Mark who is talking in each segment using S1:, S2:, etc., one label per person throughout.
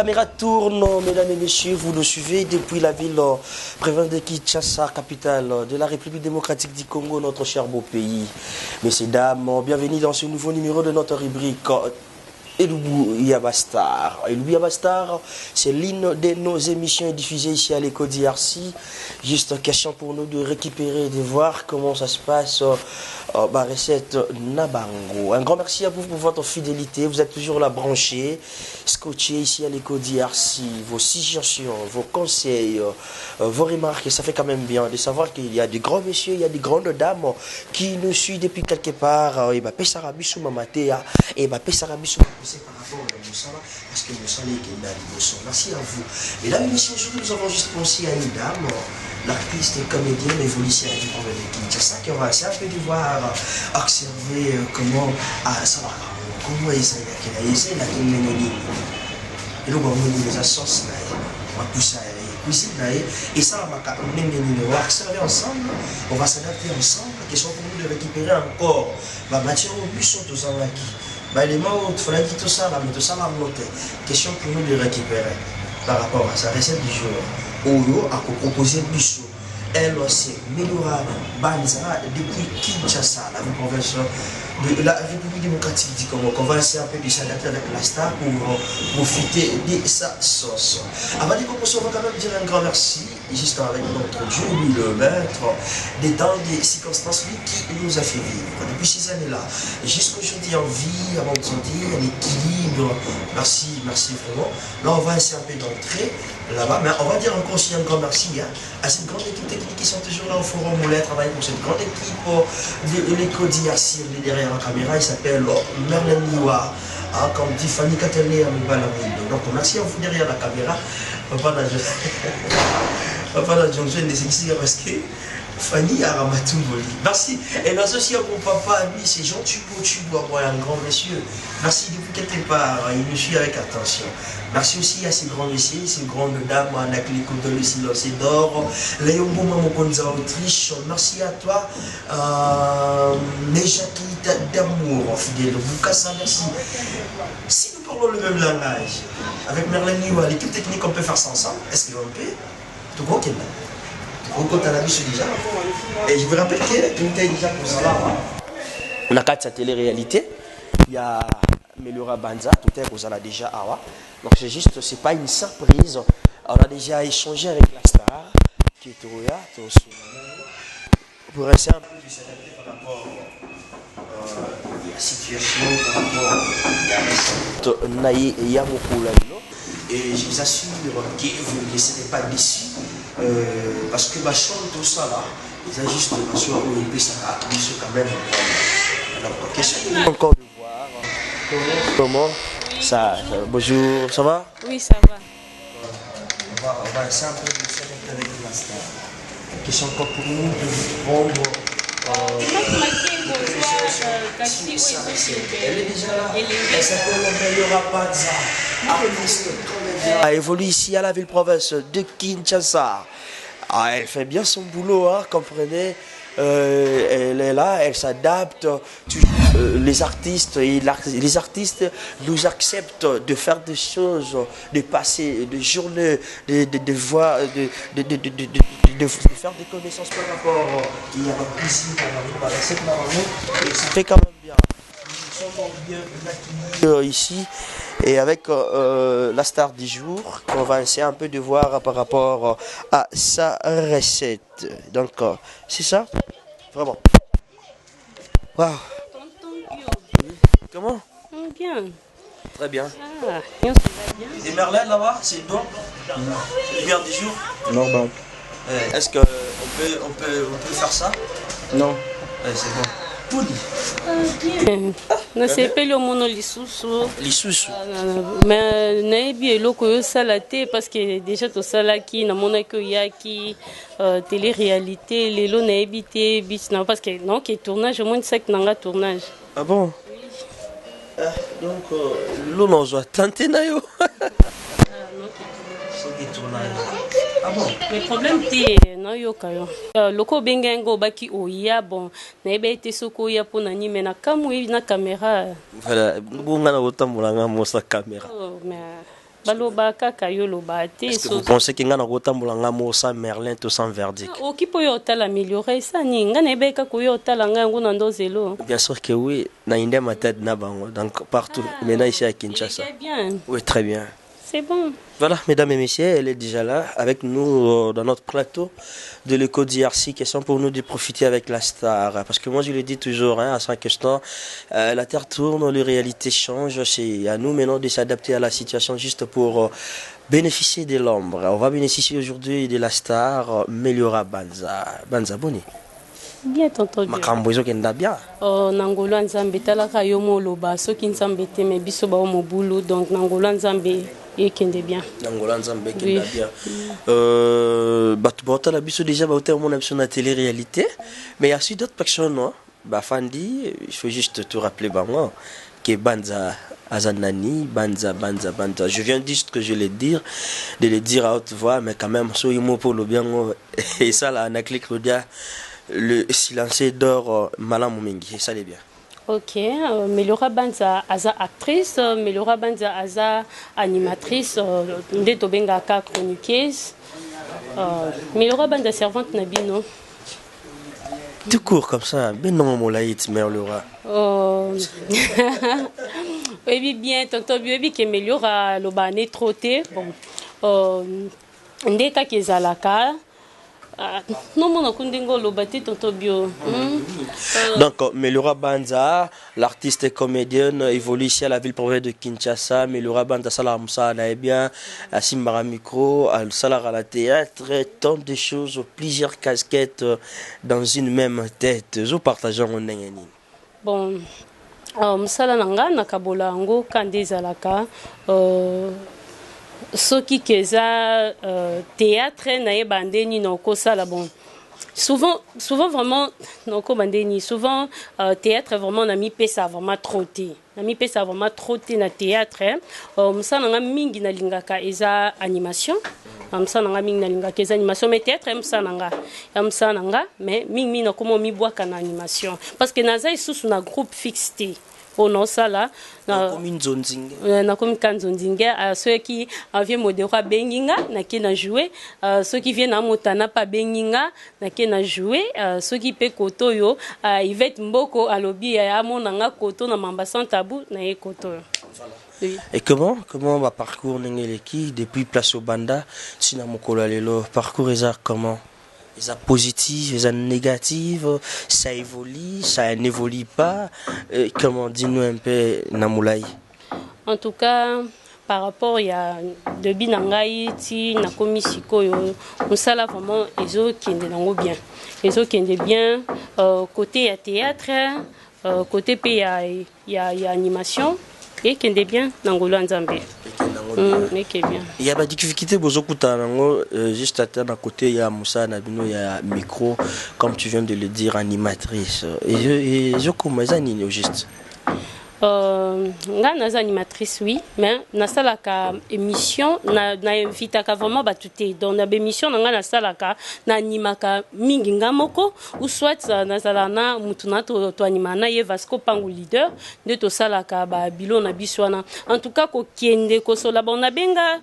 S1: caméra tourne, mesdames et messieurs, vous nous suivez depuis la ville province de Kinshasa, capitale de la République démocratique du Congo, notre cher beau pays. Messieurs, dames, bienvenue dans ce nouveau numéro de notre rubrique Eloubou Yabastar. Eloubou Yabastar, c'est l'une de nos émissions diffusées ici à l'écho d'IRC. Juste question pour nous de récupérer, de voir comment ça se passe. Recette Nabango. Un grand merci à vous pour votre fidélité. Vous êtes toujours là branchés, scotchés ici à l'écho d'IRC. Vos suggestions, vos conseils, vos remarques, ça fait quand même bien de savoir qu'il y a des grands messieurs, il y a des grandes dames qui nous suivent depuis quelque part. Et Pessarabisu Mamatea, et Pessarabisu c'est par rapport à Moussala, parce que Moussala est dans l'émotion. Merci à vous. Mesdames et messieurs, aujourd'hui nous avons juste pensé à une dame, l'artiste et comédienne évolue ici à la ville de Kinshasa, qui aura assez un peu de voir, observer comment ça va, comment essayer la communauté. Et donc on va les assos, on va pousser cuisine et ça on va observer ensemble, on va s'adapter ensemble, question pour nous de récupérer encore la matière au buisson tous en acquis. Les mots, il faudrait dire tout ça, mais tout ça va monter. Question pour nous de récupérer par rapport à sa recette du jour. Oyo a proposé Bissou. Elle, c'est Melora Banza depuis Kinshasa, la province de la République démocratique du Congo. On va essayer un peu de s'adapter avec la star pour profiter de sa sauce. Avant de commencer, on va quand même dire un grand merci, juste avec notre Dieu, lui le maître, des temps, des circonstances, lui qui nous a fait vivre depuis ces années-là. Jusqu'aujourd'hui en vie, avant de dire, un équilibre. Merci, merci vraiment. Là, on va essayer un peu d'entrer là-bas, mais on va dire encore aussi un grand merci à cette grande équipe technique qui sont toujours là au forum Moulin, travailler pour cette grande équipe de l'écho d'IRC derrière la caméra. Il s'appelle Merlin Niwa, comme dit Fanny Katelé à Moubalamide. Donc merci à vous derrière la caméra. Papa n'a jonction des ici parce que Fanny a ramatou Moli. Merci. Et merci aussi à mon papa, lui, c'est Jean Tubo, un grand monsieur. Merci depuis quelque part, il me suit avec attention. Merci aussi à ces grands messieurs, ces grandes dames, Anakli Koutol, Silence d'Or, Léon Bouma Mokonza Autriche. Merci à toi, Nejaki d'amour, fidèle, Boukassa, merci. Si nous parlons le même langage, avec Merlin Niwa, l'équipe technique, on peut faire ça ensemble. Est-ce qu'on peut? Tout le monde est là. On compte à la mission déjà. Et je vous rappelle qu'il était déjà pour ça là. On a 4 télé-réalité. Il y a Melora Banza, tout est pour déjà Awa. Donc c'est juste, c'est pas une surprise. On a déjà échangé avec la star qui est Toya, pour essayer un peu de s'adapter par rapport à la situation, par rapport à la Naïe et Yamokula. Et je vous assure que vous ne laisserez pas déçus. Parce que ma chambre, tout ça là, ils ont juste ma soeur où il peut ça, quand même. Alors, question encore de voir comment ça. Bonjour, ça va?
S2: Oui, ça va.
S1: On va essayer un peu de s'adapter avec la star. Question encore pour nous de vous prendre. Elle est déjà là. Elle s'appelle Melora Banza. Elle évolue ici à la ville-province de Kinshasa. Elle fait bien son boulot, hein, comprenez. Elle est là, elle s'adapte. Les artistes nous acceptent de faire des choses, de passer des journées, de voir, de faire des connaissances par rapport à la cuisine, à la recette et ça fait quand même bien. Nous sommes bien maquillés ici. Et avec la star du jour, on va essayer un peu de voir par rapport à sa recette. Donc, c'est ça? Vraiment. Waouh. Comment?
S2: Bien.
S1: Très bien.
S2: Ah, ça va bien.
S1: Et Merlin là-bas, c'est donc le bière du jour?
S3: Non, bon.
S1: Est-ce qu'on peut faire ça?
S3: Non.
S1: C'est bon. Pouli.
S2: Na sepeli omono lisusu
S1: mais
S2: nayebi eloko oyosala te parce que déjà tosalaki namonaki oyaki télé-réalité lelo nayebi te biso na parce que non ke tournage omonisaki nanga tournage.
S1: Ah bon? Donc lo nazwa tante na yo. Ah bon?
S2: Mais problème te na yoka yo loko bengengo baki oya bon na ebe te soko ya pona ni mena kamu na caméra
S1: voilà bunga na otambola nga mosa caméra.
S2: mais baloba kaka yo loba te.
S1: Est-ce que vous pensez que ngana kotambola ngamo sans Merlin to sans verdict?
S2: Okipo yo tala améliorer ça ni ngana ebeka ko yo tala ngangu na ndozelo.
S1: Bien sûr que oui, na inde ma tête na bango donc partout maintenant ici à Kinshasa.
S2: Bien.
S1: Oui, très bien.
S2: C'est bon.
S1: Voilà, mesdames et messieurs, elle est déjà là avec nous dans notre plateau de l'écho d'IRC. Question pour nous de profiter avec la star. Parce que moi, je le dis toujours, à 5 questions, la terre tourne, les réalités changent. C'est à nous maintenant de s'adapter à la situation juste pour bénéficier de l'ombre. On va bénéficier aujourd'hui de la star Meliora Banza. Banza Boni.
S2: Bien tonton.
S1: Makambo ezo kenda bien.
S2: Nangolo nzambe talaka yo moloba soki nzambe te me biso ba mobulu donc nangolo nzambe ekende bien. Nangolo nzambe
S1: ekenda bien. Batu bota la biso déjà ba hôtel mon option na télé réalité mais il y a aussi d'autres personnes non ba fandi il faut juste te rappeler ba moi que Banza Azanani Banza je viens juste que je le dire à haute voix mais quand même so imo pour le bien et ça là na clic le silencieux d'or Malam Mingi, ça allait bien.
S2: Ok, Meliora Banza aza actrice, Meliora Banza aza animatrice, ndeto benga ka chroniqueuse, Meliora Banza servante nabino.
S1: Tout court comme ça, ben non mon laït Meliora.
S2: Oui bien, tonton Biobi que Meliora lobane trotté, bon, ndeka kezalaka. Non, mon akundingo lobati tonto bio.
S1: Donc, Meliora Banza, l'artiste et comédienne, évolue ici à la ville province de Kinshasa. Meliora Banza, Salah Moussa, bien, à Simbara Micro, à Salah à la théâtre, tant de choses, plusieurs casquettes dans une même tête. Nous partageons mon nengeni.
S2: Bon, Moussa Nanga, Nakabola, Ango, Kande Zalaka, soki keza théâtre na bandeni noko sala bon souvent vraiment noko bandeni souvent théâtre vraiment na mi pesa vraiment trotté na théâtre musana nga mingi na lingaka eza animation musana nga mingi na lingaka eza animation mais théâtre musana nga mais mingi na komo mi bwaka na animation parce que naza isusu na groupe fixé. Oh non, ça là. Na comme Kanzondinga, ceux qui viennent modérer Benginga, na qui na joué, ceux qui viennent à Motana pas Benginga, na qui na joué, ceux qui paient koto yo, Yvette Mboko à lobby à Monanga koto na Mambasan Tabou na ye koto.
S1: Oui. Et comment va parcours Nengeleki depuis Place au Banda, Sinamokolo Lelo, parcours comment? Les positifs, les négatifs, ça évolue, ça n'évolue pas. Comment dis-nous un peu, Namoulaï?
S2: En tout cas, par rapport à de Binangaï, ti na komisiko yo, on sala vraiment les autres qui sont bien. Les autres qui sont bien, côté théâtre, côté il y a animation et qui est bien Nangolo Nzambe. Il
S1: y a des difficultés juste à côté, il y a Moussa Nabino, il y a micro, comme tu viens de le dire, animatrice. Et je commence à dire juste.
S2: Nga naza animatrice oui mais na salaka émission na invitaka vraiment batuté donc na émission nga na salaka na animaka mingi nga moko ou soit na salana mutuna to animana ye Vasco Pangu leader de to salaka ba bilo na biswana en tout cas ko kende ko sola bon na benga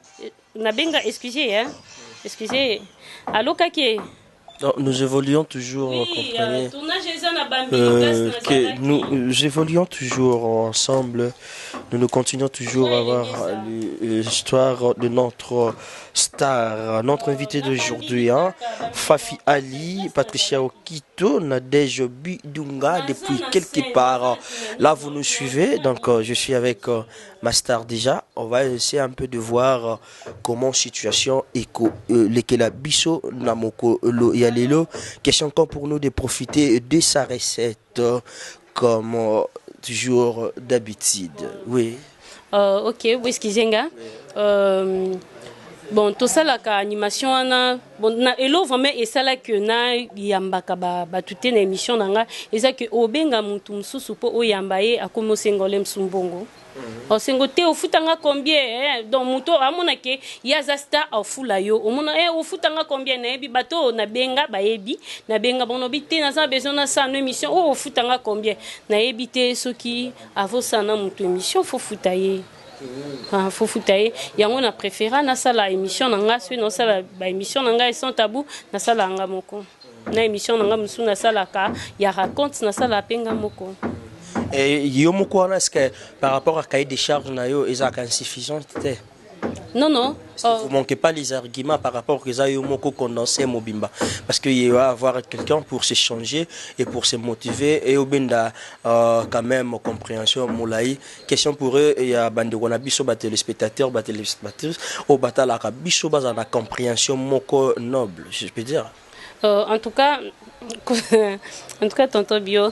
S2: excusez allo kake.
S1: Nous évoluons toujours,
S2: oui,
S1: comprenez, que nous évoluons toujours ensemble, nous continuons toujours à avoir l'histoire de notre star, notre invité d'aujourd'hui, Fafi Ali, Patricia Okito, Nadège Bidunga, depuis quelque part. Là, vous nous suivez, donc je suis avec ma star déjà. On va essayer un peu de voir comment situation est la biso namoko yalelo. Question encore pour nous de profiter de sa recette comme toujours d'habitude. Oui.
S2: Ok, oui, excusez-moi. Bon, tout ça la animation bon na elo vraiment et ça là que na yambaka ba toute une émission nanga et ça que obenga mutu mususu po oyambaye akomo sengole msumbongo. O sengo te ofutanga combien donc muto amona ke yazasta ofula yo omona ofutanga combien na ebi bato na benga baebi na benga bono bité na za besoin na sa émission ofutanga combien na ebité soki avo sana mutu émission fo futaye. fofuta ye yango na préféra nasala émission na nga soki nasala baémission na nga sans tabou nasala nga moko na émission na nga mosusu nasalaka ya raconte nasala mpe nga moko.
S1: Et yo moko wana est-ce que par rapport à cahier des charges na yo ezalaka insuffisant te?
S2: Non, non.
S1: Vous ne manquez pas les arguments par rapport à ça, condensé Mobimba. Parce qu'il va y avoir quelqu'un pour s'échanger et pour se motiver. Et au Benda, quand même, compréhension, Moulaï. Question pour eux, il y a Bande Wanabiso, téléspectateurs, téléspectateurs, au Batala Biso, la compréhension moko noble, je peux dire.
S2: En tout cas, tonton Bio,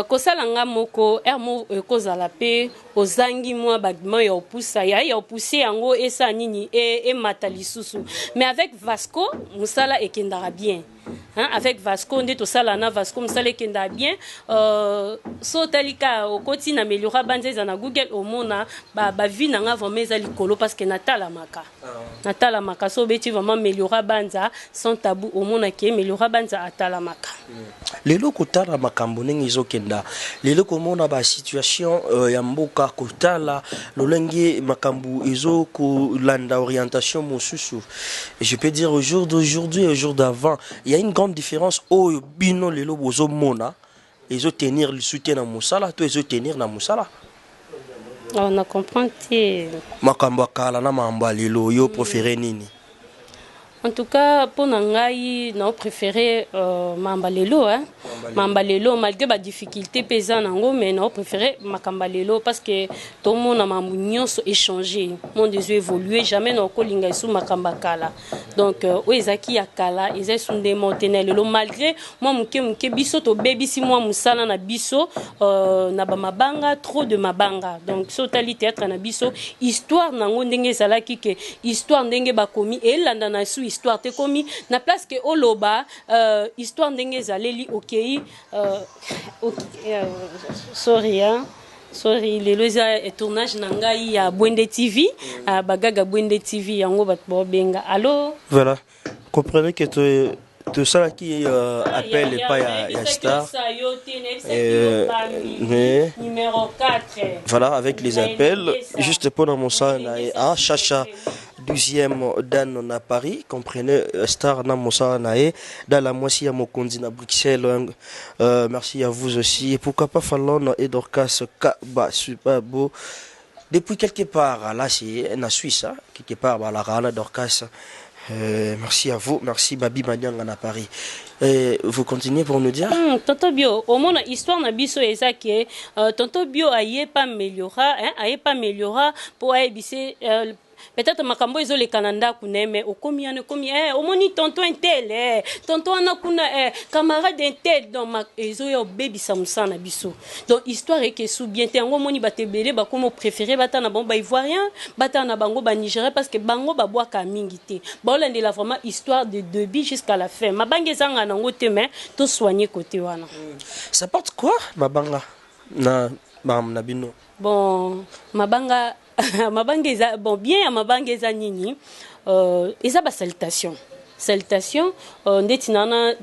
S2: kosalanga moko ermo kozala pe ozangi mwa bagma ya opusa ya opusser yango esa nini e mata lisusu. Mais avec Vasco musala ekendara bien. Hein, avec Vasco nde to sala na Vasco musala ekendara bien. So talika okoti na meliora banzeza na Google omona ba vie nanga vraiment eza likolo parce que natala maka so beti vraiment meliora banza sans tabou omona ke meliora banza atala maka.
S1: Lelo kotala makambo ndenge ezokenda lelo komona ba situation ya mboka kotala lolenge makambo ezokolanda orientation mosusu. Je peux dire au jour d'aujourd'hui et au jour d'avant il y a une grande différence au bino lelo bozomona ezotenir le soutien na mosala to ezotenir na mosala.
S2: On a compris
S1: makambo akala na mambo lelo yo préféré nini?
S2: En tout cas, pour Nangaï, nous préférons Mambalelo. Mambalelo, malgré la difficulté pesante, mais nous préférons Makambalelo parce que tout le monde a mambounion échangé. Le monde a évolué, jamais nous avons sous Makambakala. Donc, Oezaki Akala, ils sont des montenelles. Malgré moi, je biso to baby si moi musala na biso na ba mabanga trop de mabanga. Donc, sotali théâtre na biso histoire nango ndenge zalaki ke histoire ndenge bakomi et landa na su histoire te komi na place que oloba histoire ndenge zaleli okei sorry hein. Sorry, le tournage nangai ya Bwende TV, bagaga Bwende TV yango bat benga. Allô?
S1: Voilà. Comprenez que tout ça qui appelle et pas ya star.
S2: Numéro 4.
S1: Voilà, avec les appels, juste pour mon sang, Chacha 12e Dan à Paris, comprenez star na Mossa nae dans la moitié à Mokondi à Bruxelles. Merci à vous aussi. Et pourquoi pas Fallon et Dorcas Kaba super beau. Depuis quelque part là c'est en Suisse, hein, quelque part à la Rana Dorcas. Merci à vous, merci Babi Manyang à Paris. Vous continuez pour nous dire?
S2: Tonton Bio, au moins histoire na biso ezaki tonton Bio aye pas améliora pour aibisser peut-être makambo izo le Canada kuneme okomi omoni tonton intel tonton ana kuna camarade intel dans ma izo yo baby samsa na biso. Donc histoire est que sous bien te ngo moni batebele ba comme préféré bata na bon ba ivoirien bata na bango ba nigérien parce que bango ba bois ka mingi te. Ba olende la vraiment histoire de début jusqu'à la fin. Mabange zanga nango te mais to soigner côté wana.
S1: Ça porte quoi mabanga na bino?
S2: Bon mabanga mabangeza bon bien ya mabangeza nini eza ba salutation ndeti nana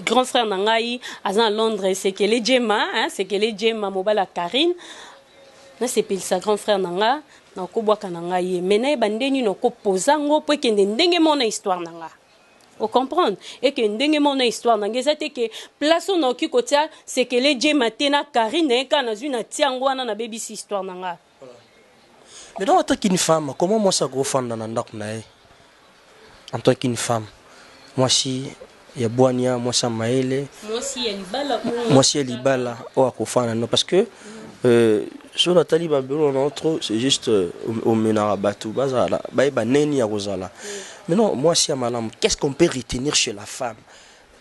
S2: grand frère nangai azan à Londres c'est que les Jema hein c'est que les Jema mobala Karine na c'est pile sa grand frère nanga na ko bwaka nangai mena bandeni no ko pozango po kende ndenge mona histoire nanga au comprendre et que ndenge mona histoire nanga te que place on oki kotia c'est que les Jema tena Karine kana zuna tiango wana na baby histoire nanga.
S1: Mais en tant qu'une femme, comment moi ça gros fan dans en tant qu'une femme, moi si il y a Boania, moi ça maele, moi si il y a Libala, oh à fan non parce que sur la taliba c'est juste au menarabatou bazala, baïba neni à Rosala. Mais non, moi si à malam, qu'est-ce qu'on peut retenir chez la femme?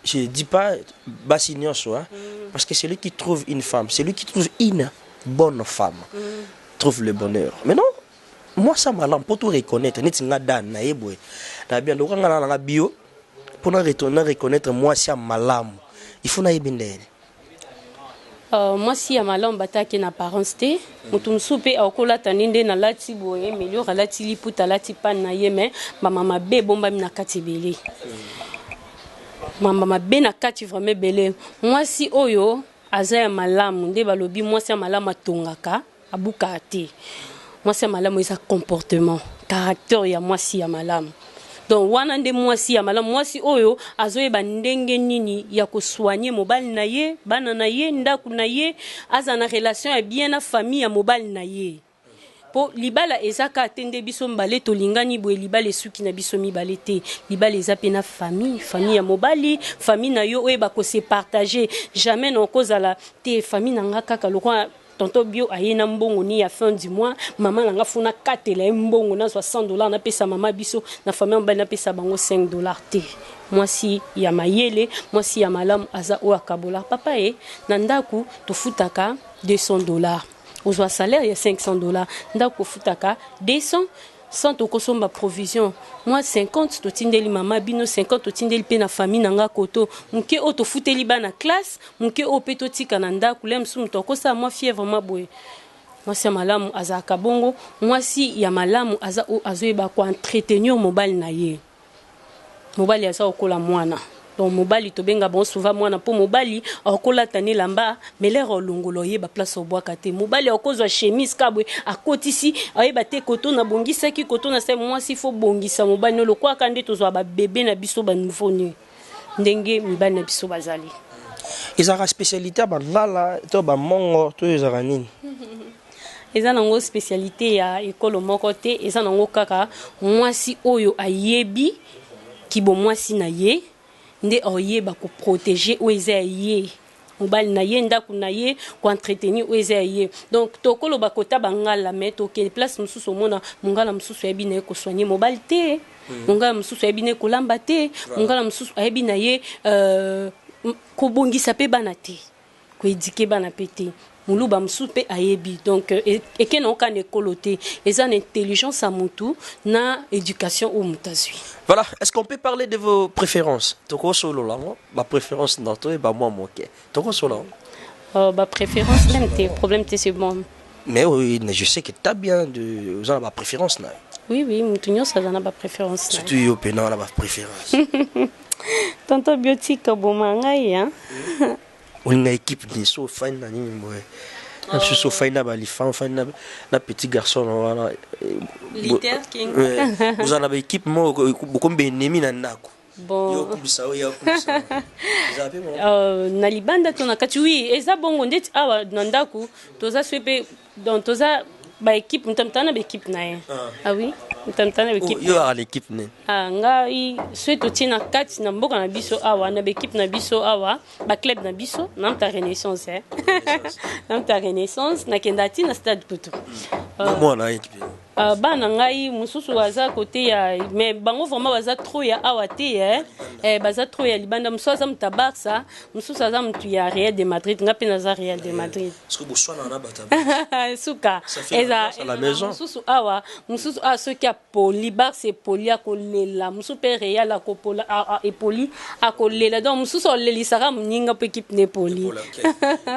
S1: Je dis pas bassignon soit parce que c'est lui qui trouve une femme, c'est lui qui trouve une bonne femme. Trouve le bonheur. Mais non, moi ça m'a pour tout reconnaître, net nga dan na yebwe. Na bien donc nga na bio pour reconnaître moi ça malam. Il faut na yebindele.
S2: Moi si ya malam bataki na parents te, mutum soupe akola taninde na lati boye, melio lati liputa lati pan na yeme, mama be bomba na katibeli. Mama be na kati vraiment belé. Moi si oyo azaya malam nde balobi moi si ya malam atongaka abuka te. moi c'est malamu ça comportement caractère ya moi si ya malamu donc wana nde moi si ya malamu moi si oyo azoyeba ndenge nini ya ko soigner mobali na ye bana na ye ndaku na ye aza na relation ya bien na famille ya mobali na ye po libala ezaka atende biso mbale tolingani boye libala esuki na biso mibale te libala eza pe na famille ya mobali famille na yo oyeba ko se partager jamais na kozala te famille na nga kaka lokwa tonto bio ayena mbongo ni ya fin du mois maman nanga funa katela mbongo na $60 na pesa mama biso na famille mbali na pesa bango $5 te moi si ya mayele moi si ya malamu aza o akabola papa na ndaku tofutaka $200 ozwa salaire ya $500 ndaku futaka 200 100 tokosomba provision moi 50 totindeli mama bino 50 totindeli pe na famille nanga koto muke o tofuteli bana classe muke o pe totika na ndaku lem sum tokosa moi fièvre maboye moi si ya malamu azaka bongo moi si ya malamu aza o azoyeba ko entretenir mobali na ye mobali aza okola mwana donc mobali tobenga bon souvent mwana po mobali akola tani lamba melero longolo yeba place au bois kate mobali akozwa chemise kabwe akotisi ayeba te koto na bongisa ki koto na se moi si faut bongisa mobali no lokwa kande tozwa ba bébé na biso ba nouveau né ndenge mibali na biso bazali
S1: ezaka spécialité bangala to ba mongo to ezaka nini
S2: eza nango spécialité ya ekolo moko te eza nango kaka mwasi oyo ayebi kibo mwasi na ye nde oyeba ko protéger o eza ye mobali na ye ndaku na ye ko entretenir o eza ye donc tokolo bakota bangala mais to ke place mususu mona mungala mususu yebi na ko soigner mobali te mungala mususu yebi na ko lamba te mungala mususu yebi na ye ko bongisa pe bana te ko éduquer bana pe te muluba msupe ayebi donc eke na okane kolote eza na intelligence à mutu na éducation au mutazui.
S1: Voilà, est-ce qu'on peut parler de vos préférences? Toko solo là, ma préférence dans toi et bah moi moqué. Toko solo.
S2: Bah préférence même tes problèmes c'est bon.
S1: Mais oui, je sais que t'as bien de vous avez ma préférence là.
S2: Oui mutunyo ça na ba préférence.
S1: Surtout yo pena la préférence.
S2: Tonto biotique bomanga hein.
S1: On a équipe ni so fine na nini moye. Na so fine na bali fan na petit garçon voilà.
S2: Liter king.
S1: Vous en avez équipe mo beaucoup ennemi na ndako.
S2: Bon.
S1: Yo kumisa yo kumisa.
S2: Na libanda tona kati oui eza bongo ndeti awa na ndako toza swepe donc toza ba équipe ntamtana ba équipe na ye. Ah oui. Ntamtana ba équipe.
S1: Yo a l'équipe ne.
S2: Ah ngai sweto tina kati na mboka na biso awa na ba équipe na biso awa ba club na biso na ta renaissance na ta renaissance na kendati na stade Poto.
S1: Moi na équipe.
S2: Bana ngai mususu waza côté ya mais bango vraiment waza trop ya awa te baza trop ya libanda mususu aza mutabarsa mususu aza mutu ya Real de Madrid ngape na za Real de Madrid
S1: parce que boswana na bata
S2: suka eza
S1: à la maison
S2: mususu awa mususu ceux qui a poli barse poli akolela mususu pe Real akopola et poli akolela donc mususu olelisaka muninga pe équipe ne poli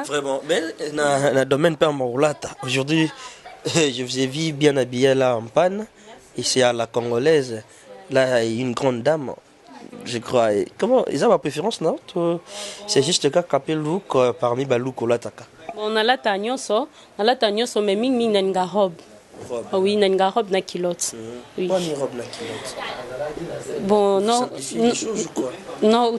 S1: vraiment mais na domaine pas morlata aujourd'hui. Je vous ai vu bien habillé là en panne. Et c'est à la congolaise. Là, une grande dame, je crois. Comment ils ont ma préférence, non? C'est juste le cas qu'appelle look parmi Balouk ou Lataka.
S2: On a la tanyoso, mais ming nanga robe. Oh oui, nanga robe na kilote. Oui.
S1: Pas une robe na kilote.
S2: Bon, non. Non,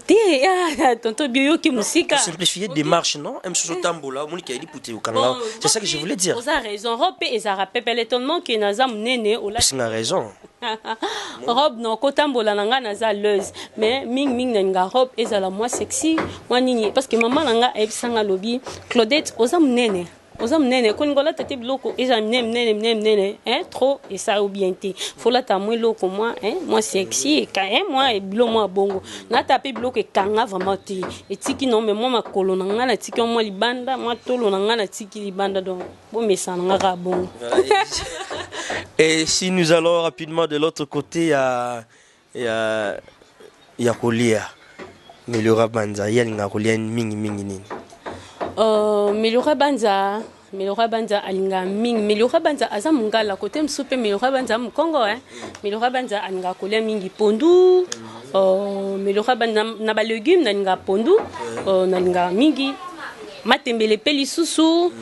S2: tonton bio qui musika.
S1: Simplifier des marches, non? C'est ça que je voulais dire.
S2: Vous avez raison. Robe et Zara Pepe, l'étonnement que Nazam Nene ou la.
S1: C'est la raison.
S2: Robe non, kotambola nanga nazaleuse. Mais ming nanga robe et la moins sexy. Moi nini. Parce que maman nanga ebsanga lobby. Claudette, osam nene. Osam nene, kongola tete bloko, eza nene, trop, et ça ou bien te. Faut la ta moi loko, moi, moi sexy, et quand moi, et blo moi bongo. Na tapé bloco, et kanga vraiment te. Et tiki non, mais moi ma colonanga, la tiki moi libanda, moi tolo nanga, la tiki libanda, donc, bon, mais ça n'a bon.
S1: Et si nous allons rapidement de l'autre côté, il y a Kolia. Mais le rabanza, il y a Kolia mingi.
S2: Melora banza alinga mingi melora banza aza mungala côté msupe melora banza mkongo melora banza alinga kolia mingi pondu melora banza na ba légumes nalinga pondu nalinga mingi matembele pe lisusu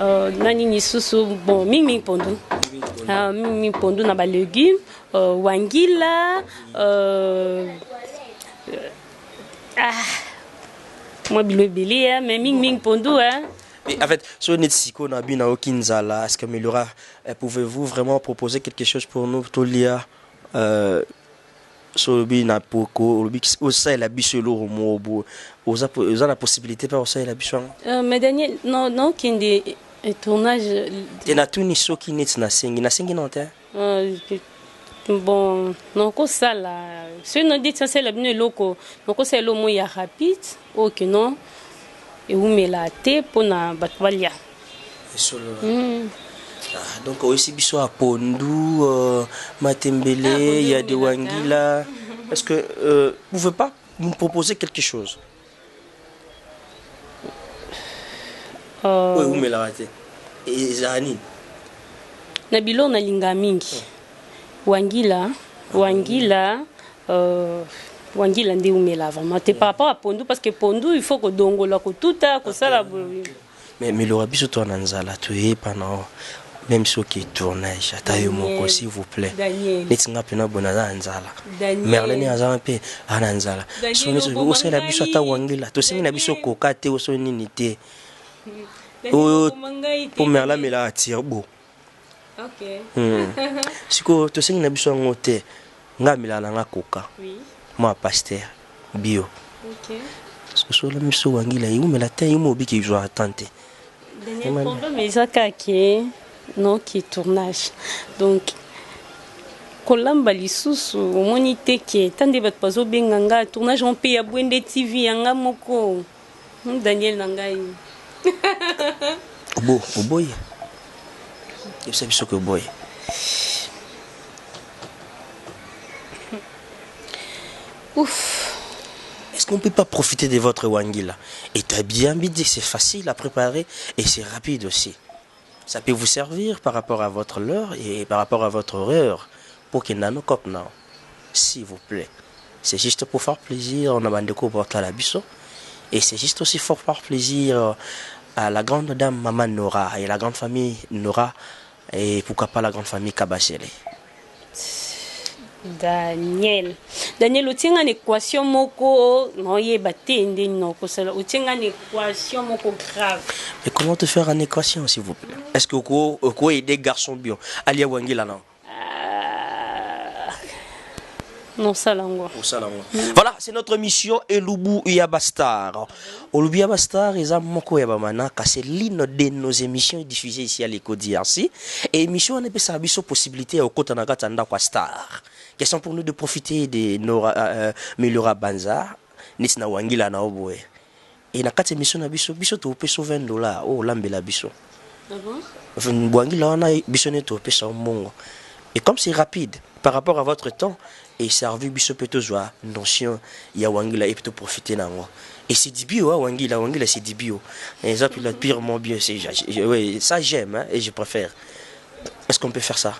S2: nani ni susu bon ming pondu. Ming pondu na ba légumes, wangila moi bilo belé mais ming pondu hein.
S1: Mais en fait, sur Netsiko Nabina Okinzala, est-ce que Melora, pouvez-vous vraiment proposer quelque chose pour nous, Tolia sur le Poko, au sein la bichelo au Mobo, aux la possibilité par au sein la bichon.
S2: Mais Daniel, non, qui est tournage.
S1: Tu n'as tout ni so qui n'est na singi non te.
S2: Bon, non ko ça là. Ce non dit ça c'est le bien loco. Non ko c'est le mot ya rapide, ok non. Et où me la te pour na batwalia.
S1: Donc aussi biso à Pondu, Matembele, il y a des Wangila. Est-ce que vous ne pouvez pas nous proposer quelque chose? Oui, où me la te. Et Zani.
S2: Nabilo na linga mingi. Wangila ndi umela vraiment te par rapport à Pondu parce que Pondu il faut que dongola ko tuta ko sala
S1: mais le rabiso to nanzala to e pendant même ce qui tournage atayo moko s'il vous plaît netinga pena bonana nzala merlene azama pe ananzala so neso o sala biso ata wangila to singi na biso koka te o so nini te o pour merla mela atire bo.
S2: OK.
S1: Siko to singi na biso ngote nga milala nga koka.
S2: Oui.
S1: Moi pasteur bio.
S2: OK.
S1: So la miso wangila yu mela te yu mo biki jo attente.
S2: Le problème est ça qui non qui tournage. Donc kolamba lisusu monite qui tande bat pazo benganga tournage on paye à Bwende TV yanga moko. Daniel nangai.
S1: Boy. Je sais que boy.
S2: Ouf.
S1: Est-ce qu'on ne peut pas profiter de votre wangila? Et tu as bien dit, c'est facile à préparer et c'est rapide aussi. Ça peut vous servir par rapport à votre leurre et par rapport à votre heure pour qu'il n'en ait pas, s'il vous plaît. C'est juste pour faire plaisir, on a bandé pour la biso. Et c'est juste aussi pour faire plaisir à la grande dame Maman Nora et la grande famille Nora. Et pourquoi pas la grande famille Kabachele.
S2: Daniel, tu tiens une équation moko non yebate ndeni non ko sala tu tiens une équation moko grave.
S1: Mais comment te faire une équation s'il vous plaît? Est-ce que vous aider garçon bio alia wangila non?
S2: Non salango.
S1: Voilà, c'est notre mission Elubu Yabastar. Elubu Yabastar est moko yabamana car c'est l'une de nos émissions diffusées ici à l'éco DRC et émission on peut savoir sur possibilité au côté na gatanda kwa star. Question pour nous de profiter de Melora Banza, Nisna Wangila na Oboe. Et na kati émission na biso to peso $20 oh lambela biso.
S2: Ah bon?
S1: Wangila on a biso ne to peso mongo. Et comme c'est rapide par rapport à votre temps et servi biso peto joa notion ya wangila et peut profiter nango. Et c'est du bio wangila c'est du bio. Et ça puis purement bio c'est ouais, ça j'aime hein, et je préfère. Est-ce qu'on peut faire ça?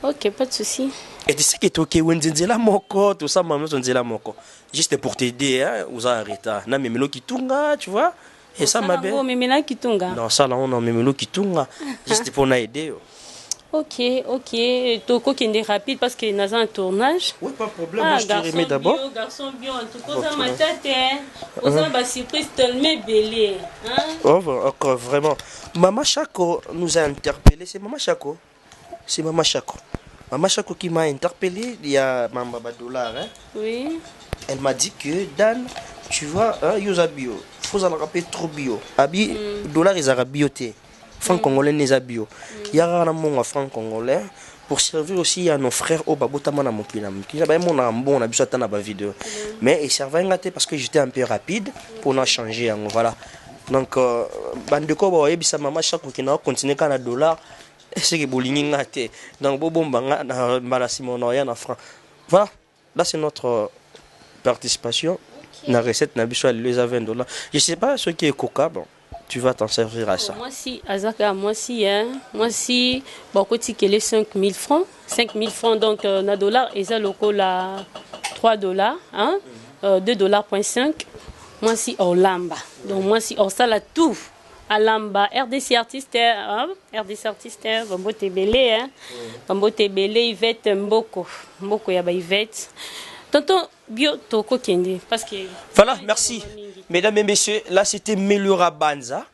S2: OK, pas de souci.
S1: Et tu sais que tu es wenzela moko tout ça maman sonzela moko. Juste pour t'aider hein, aux arrêter. Na memelo kitunga, tu vois? Et ça m'a bien.
S2: Oh, memela kitunga.
S1: Non, ça là on a memelo kitunga juste pour aider.
S2: OK. Toko qui est rapide parce qu'il y a un tournage.
S1: Oui, pas de problème. Moi, je te remets d'abord.
S2: Garçon bio, en tout cas, ça m'a tâté. On a surprise tellement belle.
S1: Oh, encore vraiment. Maman Chako nous a interpellé. C'est Maman Chako. C'est Maman Chako. Maman Chako qui m'a interpellé. Il y a Maman Badolar. Hein?
S2: Oui.
S1: Elle m'a dit que Dan, tu vois, Yosa bio. Faut en rappeler trop bio. Abi, dollar, ils ont bioté. Franc congolais n'est pas bio. Il y a un franc congolais pour servir aussi à nos frères au babotama na mokina. Mokina ba mon on a besoin de vidéo. Mais il servait ngate parce que j'étais un peu rapide pour en changer voilà. Donc bande ko ba yebisa mama chaque qui na continuer kana dollar c'est que bolingi ngate. Donc bo bomba na mala simono ya na franc. Voilà, là c'est notre participation. La recette na biso les à $20. Je sais pas ce qui est coca bon. Tu vas t'en servir à ça.
S2: Moi si, Azaka, moi si, beaucoup de les 5 000 francs. 5 000 francs, donc, na dollar, et ça, loco, là, $3, hein, $2.5. Moi si, on lamba. Donc, moi si, on ça, là, tout. Alamba, RDC artiste, RDC artiste, Bambo Tebele, Bambo Tebele, Yvette Mboko, Mboko Yaba Yvette. Tonton Bio Toko Kende, parce que...
S1: Voilà, merci. Mesdames et messieurs, là c'était Melura Banza.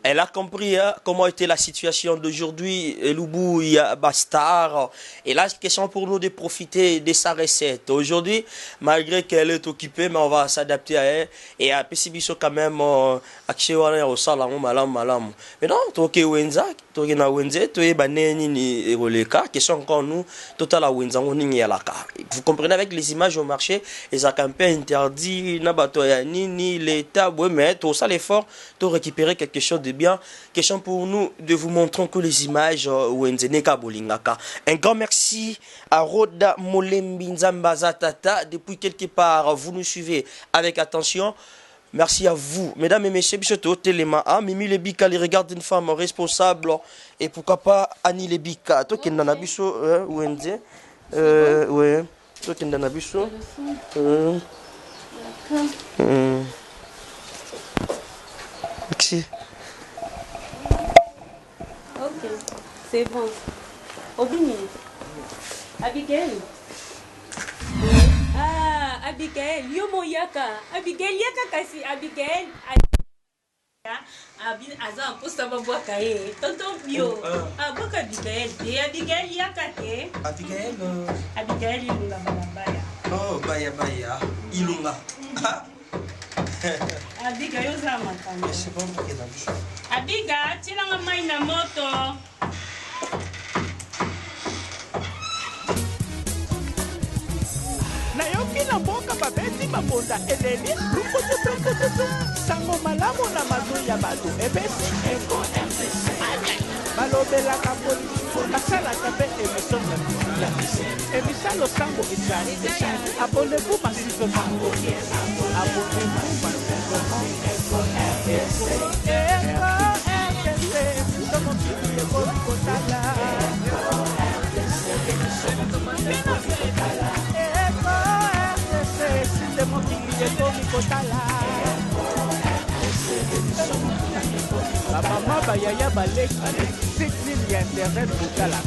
S1: Elle a compris comment était la situation d'aujourd'hui. Lubu, il y a Bastar. Et là, question pour nous de profiter de sa recette. Aujourd'hui, malgré qu'elle est occupée, mais on va s'adapter à elle. Et à Pessibiso quand même, Akshewana au salon, malam. Mais non, Toke Wenza, Toke na Wenze, Toke Baneni ni Roleka, question encore nous, Total à Wenza, on y alaka. Vous comprenez avec les images au marché, les campagnes interdits, Nabatoyani, ni l'État, ouais, mais tout ça l'effort, de récupérer quelque chose de bien. Question pour nous de vous montrer que les images un grand merci à Roda Molembi Nzambaza Tata. Depuis quelque part, vous nous suivez avec attention. Merci à vous, mesdames et messieurs. Bichoto Telema, Mimi Lebika, les regards d'une femme responsable. Et pourquoi pas Annie Lebika. Toi qui n'en as biso, Wenze. Ouais. Toi qui n'en as biso. Merci.
S2: Ok, c'est bon. Obini. Abigail. Ah, Abigail. Yomo Yaka. Abigail Yaka kasi. Abigail. Abin Aza posta babwaka Tonton Bio. Boka Abigail. Abigail Yaka te.
S1: Abigail.
S2: Abigail Ilunga Balabaya.
S1: Oh, baya. Ilunga.
S2: Abiga yo za makanga.
S1: C'est bon pour que dans
S2: Abiga tilanga mai na moto.
S3: Na yoki na mboka babeti mabonda eleli lukutututututu sango malamu na mazu ya bato ebesi eko RDC balobelaka politiko basalaka mpe émission ya misi emisalo sango ezali abonnez-vous massivement abonnez-vous massivement eko RDC eko RDC somo kiri ekoli kotala eko RDC somo kiri kotala eko RDC somo kiri ekoli kotala la maman bayaya baleki 6000 ya internet kotala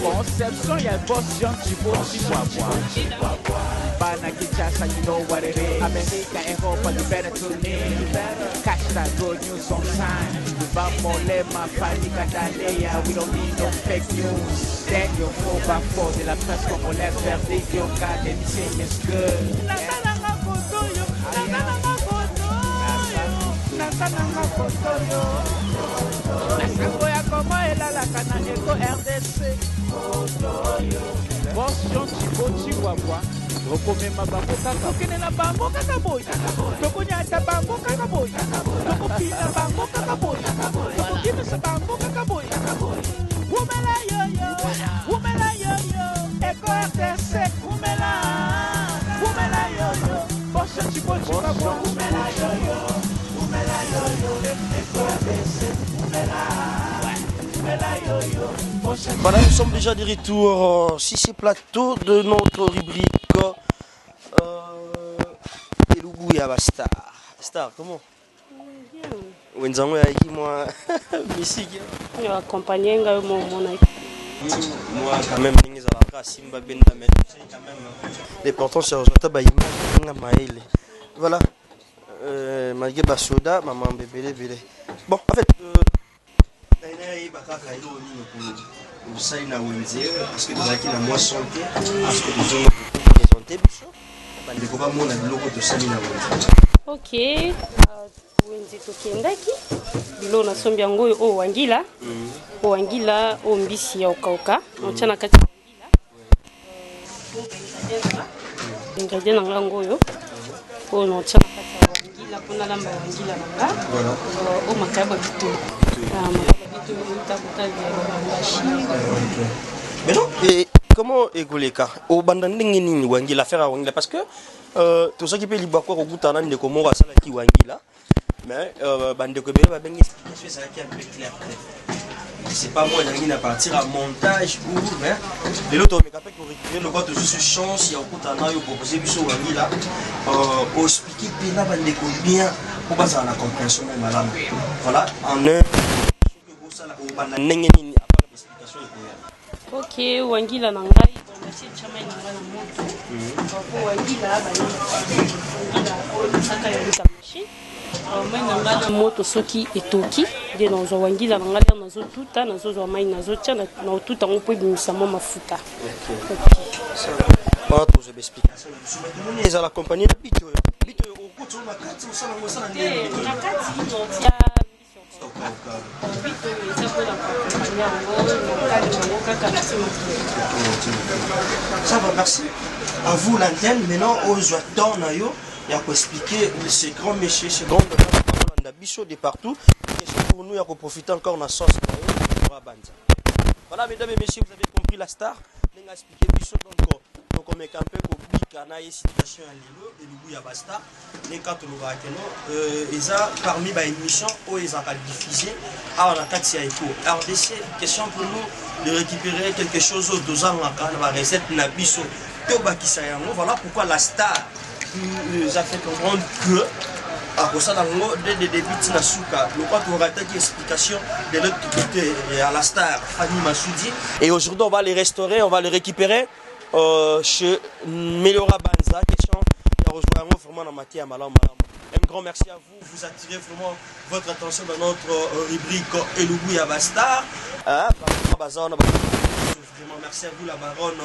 S3: Conception ya boss Jean Thibaut Chihuahua Bana Kinshasa, you know what it is. America, Europa, you better tune in. Catch that good news on time. Vamolema, Fanika, Dalea, we don't need no fake news. Daniel Foba, for de la presse congolaise, verdict, your God, anything is good. RDC Bosion Thibaut Chihuahua Tokomema bango kaka okenela bango kaka boy tokonyata bango kaka boy tokopina bango kaka boy tokokimisa bango kaka boy umela yoyo eko RDC umela yoyo Bosion Thibaut Chihuahua umela yoyo eko RDC
S1: Voilà, nous sommes déjà de retour sur ce plateau de notre rubrique Elugu Yaba Star. Star, comment? Wenzango ya hii moi musique.
S2: Yo accompagner nga mo mona.
S1: Moi quand même ningi za la Simba Benda mais quand même l'important c'est aujourd'hui ba image nga maele. Voilà. Malgré Basoda, maman bébé. Bon, en fait parce que nous avons la moins santé, parce que nous avons présenté,
S2: ok, wenzi tokendaki bilo na sombi yango o wangila o wangila o mbisi ya okauka otana kati wangila ingredient na ngo yo o no tana kati wangila pona lamba wangila nanga o makaba bitu
S1: mais non, et comment egoleka au bandandingi nini wangila faire wangila parce que tout ça qui peut libako ko gutana ndeko mo rasala ki wangila mais bandeko be ba bengi explication ça qui est un peu clair. C'est pas moi qui à partir à montage ou mais l'autre mais capable pour récupérer le quoi toujours chance il y a gutana yo proposer biso wangila au expliquer pena bandeko bien pour pas à la compréhension malade. Voilà en un que vous ça la au bandandingi nini à part explication
S2: Ok, wangila nangai merci chama nanga na moto. Pour wangila saka ya machine. Mai nanga na moto soki etoki de nazo wangila nanga nazo tuta nazo mai nazo tia na tuta ngopo bimisa mo mafuta.
S1: Voilà pour je explication. Ils à la compagnie de Bito. Bito au coûte na kati osala ngosala ndenge.
S2: Na kati no tia
S1: ça va, merci à vous l'antenne. Maintenant, aux attend il y a pour expliquer ces grands méchants, ces grands bichot de partout. Pour nous, il y a pour profiter encore de la sauce. Voilà, mesdames et messieurs, vous avez compris la star. On a expliqué bichot donc on met un peu comme Bicana situation à Lilo et le Bouya Basta. Les quatre nous va parmi les émissions où ils ont diffusé. Alors la carte c'est RDC, question pour nous de récupérer quelque chose aux 2 ans la recette Nabiso Toba Kisayango. Voilà pourquoi la star nous a fait comprendre que à cause de des débuts de Nasuka, le quoi tu auras une explication de l'autre côté à la star Fanny Massoudi. Et aujourd'hui on va les restaurer, on va les récupérer chez Meliora Banza. Question qui a rejoint vraiment dans matière malam. Un grand merci à vous, vous attirez vraiment votre attention dans notre rubrique Elougou Yabastar. Merci à vous la baronne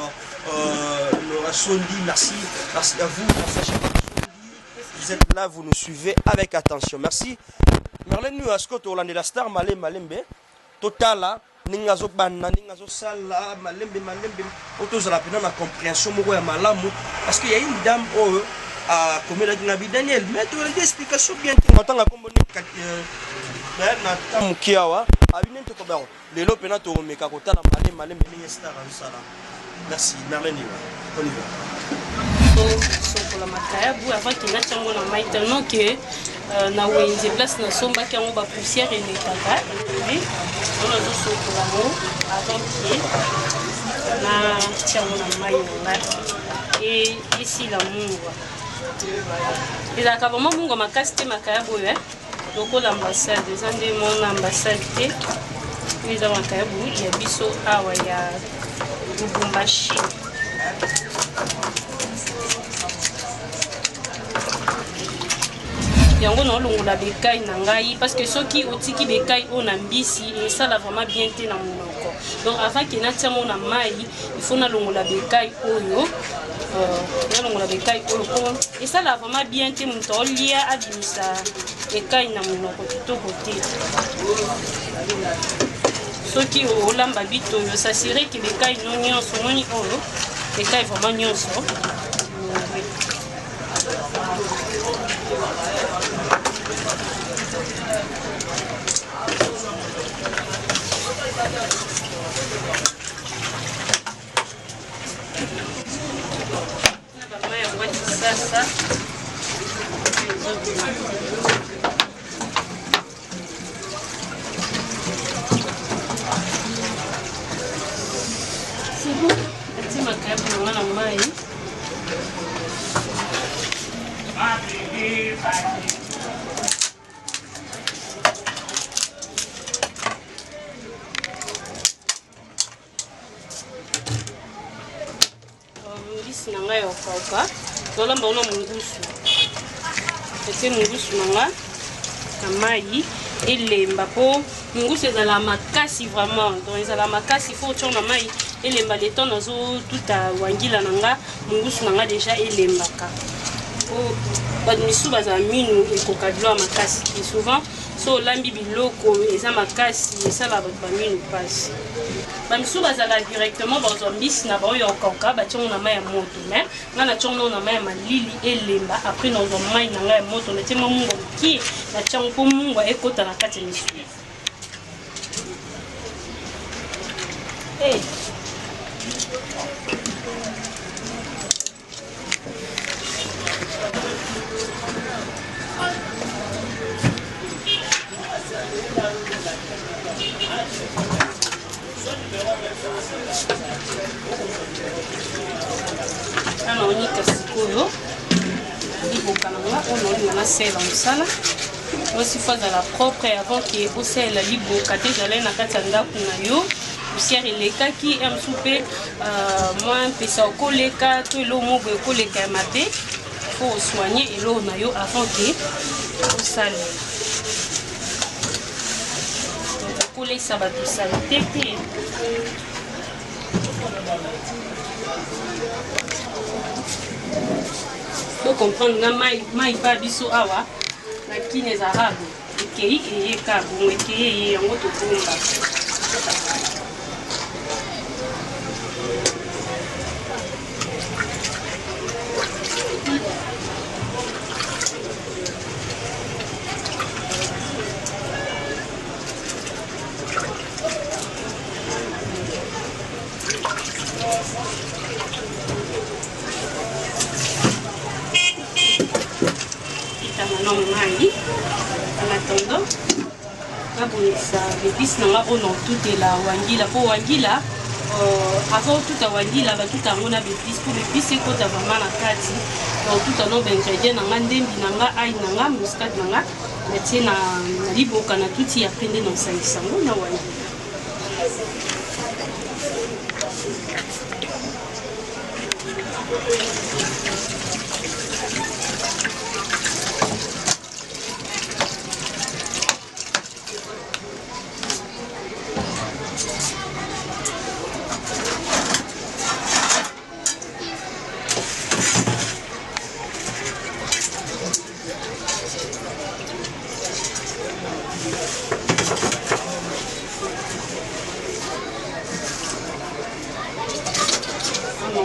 S1: Nora Sondi, merci à vous, merci à vous êtes là, vous nous suivez avec attention. Merci. Merlin nous a scotté Hollande la star malembe totala ningazo banna ningazo sala malembe autour la pena na compréhension moko ya malamu parce qu'il y a une dame à comme la Nabi Daniel mais tu as une explication bien entendre comme na tamukiawa abine to ko lelo pena to meka ko tala malembe ni star sala. Merci Merlin on y va.
S2: Pour la makayabu avant qu'il n'a pas de maille tellement que na wenze place na somba qui a poussière et les tata et on a tout pour l'amour avant qu'il na tiens maille et ici l'amour il a carrément mon ma casse makayabu donc l'ambassade des Andes mon ambassade ils ont makayabu il y a biso awa ya Lubumbashi. Yango na longola bekai na ngai parce que soki otiki bekai on ambisi et ça la vraiment bien té na monoko. Donc avant que na tia mona mai il faut na longola bekai oyo na longola bekai oyo et ça la vraiment bien té mon to lia adimisa bekai na monoko to côté. Soki olamba bito yo s'assurer que bekai no nyonso noni oyo bekai vraiment nyonso. Ça. C'est bon. Petit macabre pour la main. Lisi nanga ya okauka. Tolamba ona mungusu. Ete mungusu nanga kamai elemba po mungusu ezala makasi vraiment. Donc ezala makasi faut tshona mai elemba le temps nazo tout a wangila nanga mungusu nanga déjà elembaka. Po badmisu baza minu ekokadlo makasi et souvent so lambi biloko eza makasi esala ba minu passe. Bamisu bazala directement bazo mbisi na ba yo okauka ba tshona na mai ya moto mais ngana tshona na mai ya malili elemba après nazo mai na ngai ya moto na tema mungo ki na tshanga po mungo ekota na kati misu. Eh na onika sikoyo liboka nanga ono olinga na sela mosala aussi fois à la propre avant que osela liboka te ezalai na kati ya ndako na yo poussière elekaki msu mpe mwa mpesa okoleka to eloko moko ekoleka ya mabe fo osoigne eloko na yo avant ke osalela okolesa bato salite te faut comprendre nga mai pa biso awa na kine ezarabe ekei eyeka bongo ekei eye yango tobomba en attendant nabongisa épice nanga ono tutela wangila po wangila avant tuta wangila batuta yango na bépice po bépice ekota vraiment na kati donc tuta no baingrédient nanga ndembi nanga ai nanga muscade nanga natie na liboka na tuti ya pende na osalisa yango na wangila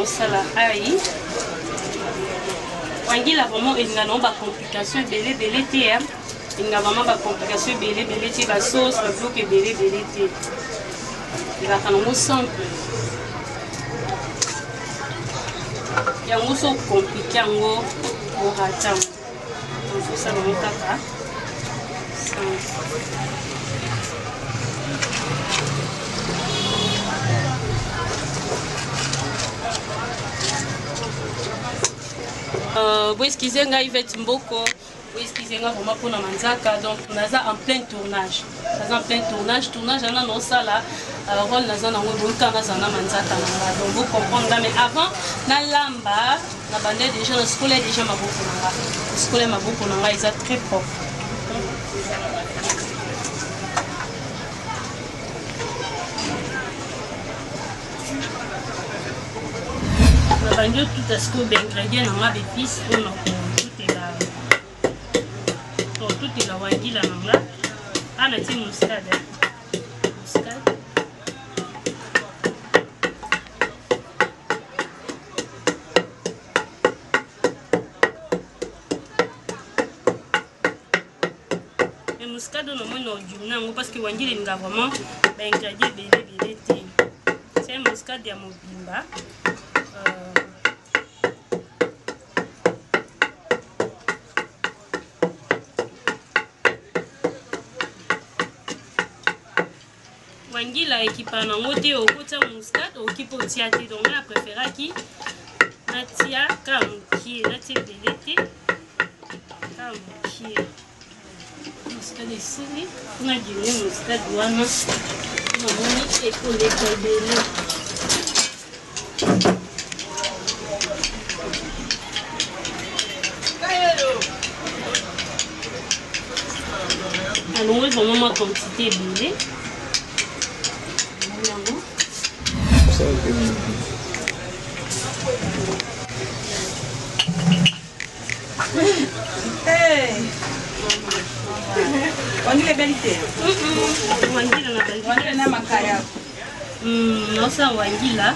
S2: osala ai wangila vraiment elinga nango bacomplication ebele te elinga vraiment bacomplication ebele te basauce babiloko ebele te elaka nango simple yango so komplike yango orata yango osala yango kaka vous excusez nga Yvette Mboko, vous excusez nga vraiment pour Namanzaka, donc naza en plein tournage. Naza en plein tournage ana no sala rôle naza na ngobonka naza na Manzaka nanga. Donc vous comprenez mais avant na lamba na bande déjà na scolaire déjà maboko nanga. Scolaire maboko nanga ils sont très propre. Tout à ce que l'ingrédient dans ma épice, tout est la wangila nanga. Ah, na ti muscade. Et muscade on moins no du nango parce que wangila nga vraiment ba ingrédient belé te. C'est muscade ya mobimba. Wangila ekipa nango te okota muscade okipo tia te donc na préféra ki natia kamukie natia ebele te kamukie muscade esili mpona dine muscade wana namoni ekoleka ebele alongwe vraiment ma quantité ebele
S4: Wangila belite.
S2: Wangila
S4: na makaya.
S2: Nosa wangila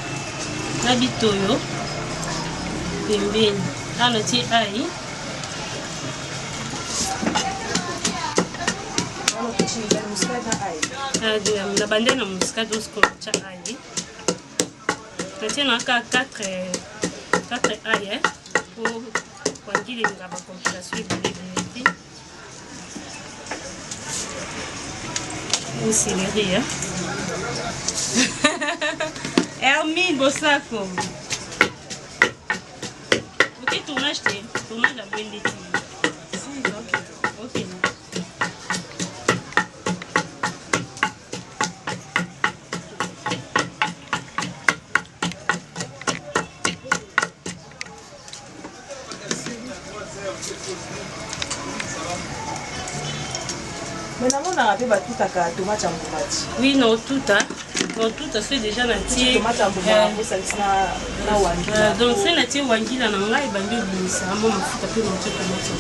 S2: na bitoyo pembeni. Ano ti ai.
S4: Ano kuchinga muscade ai.
S2: Na bande na muscade osko cha ai. Natia na ka 4 ai pour wangila nga ba complication ebele. Une céleri, hein? Hermine Bossako. fromage, c'est fromage à boire des petits.
S4: Si, ok.
S2: Ok.
S4: Mais non, on a rappelé tout à tomate en tomate.
S2: Oui, non, tout, hein. Non, tout, ça fait déjà nature.
S4: Tomate en tomate, ça na wangila.
S2: Donc, c'est nature wangila, na ngai, bandi, ça a mon mafuta, puis nature tomate.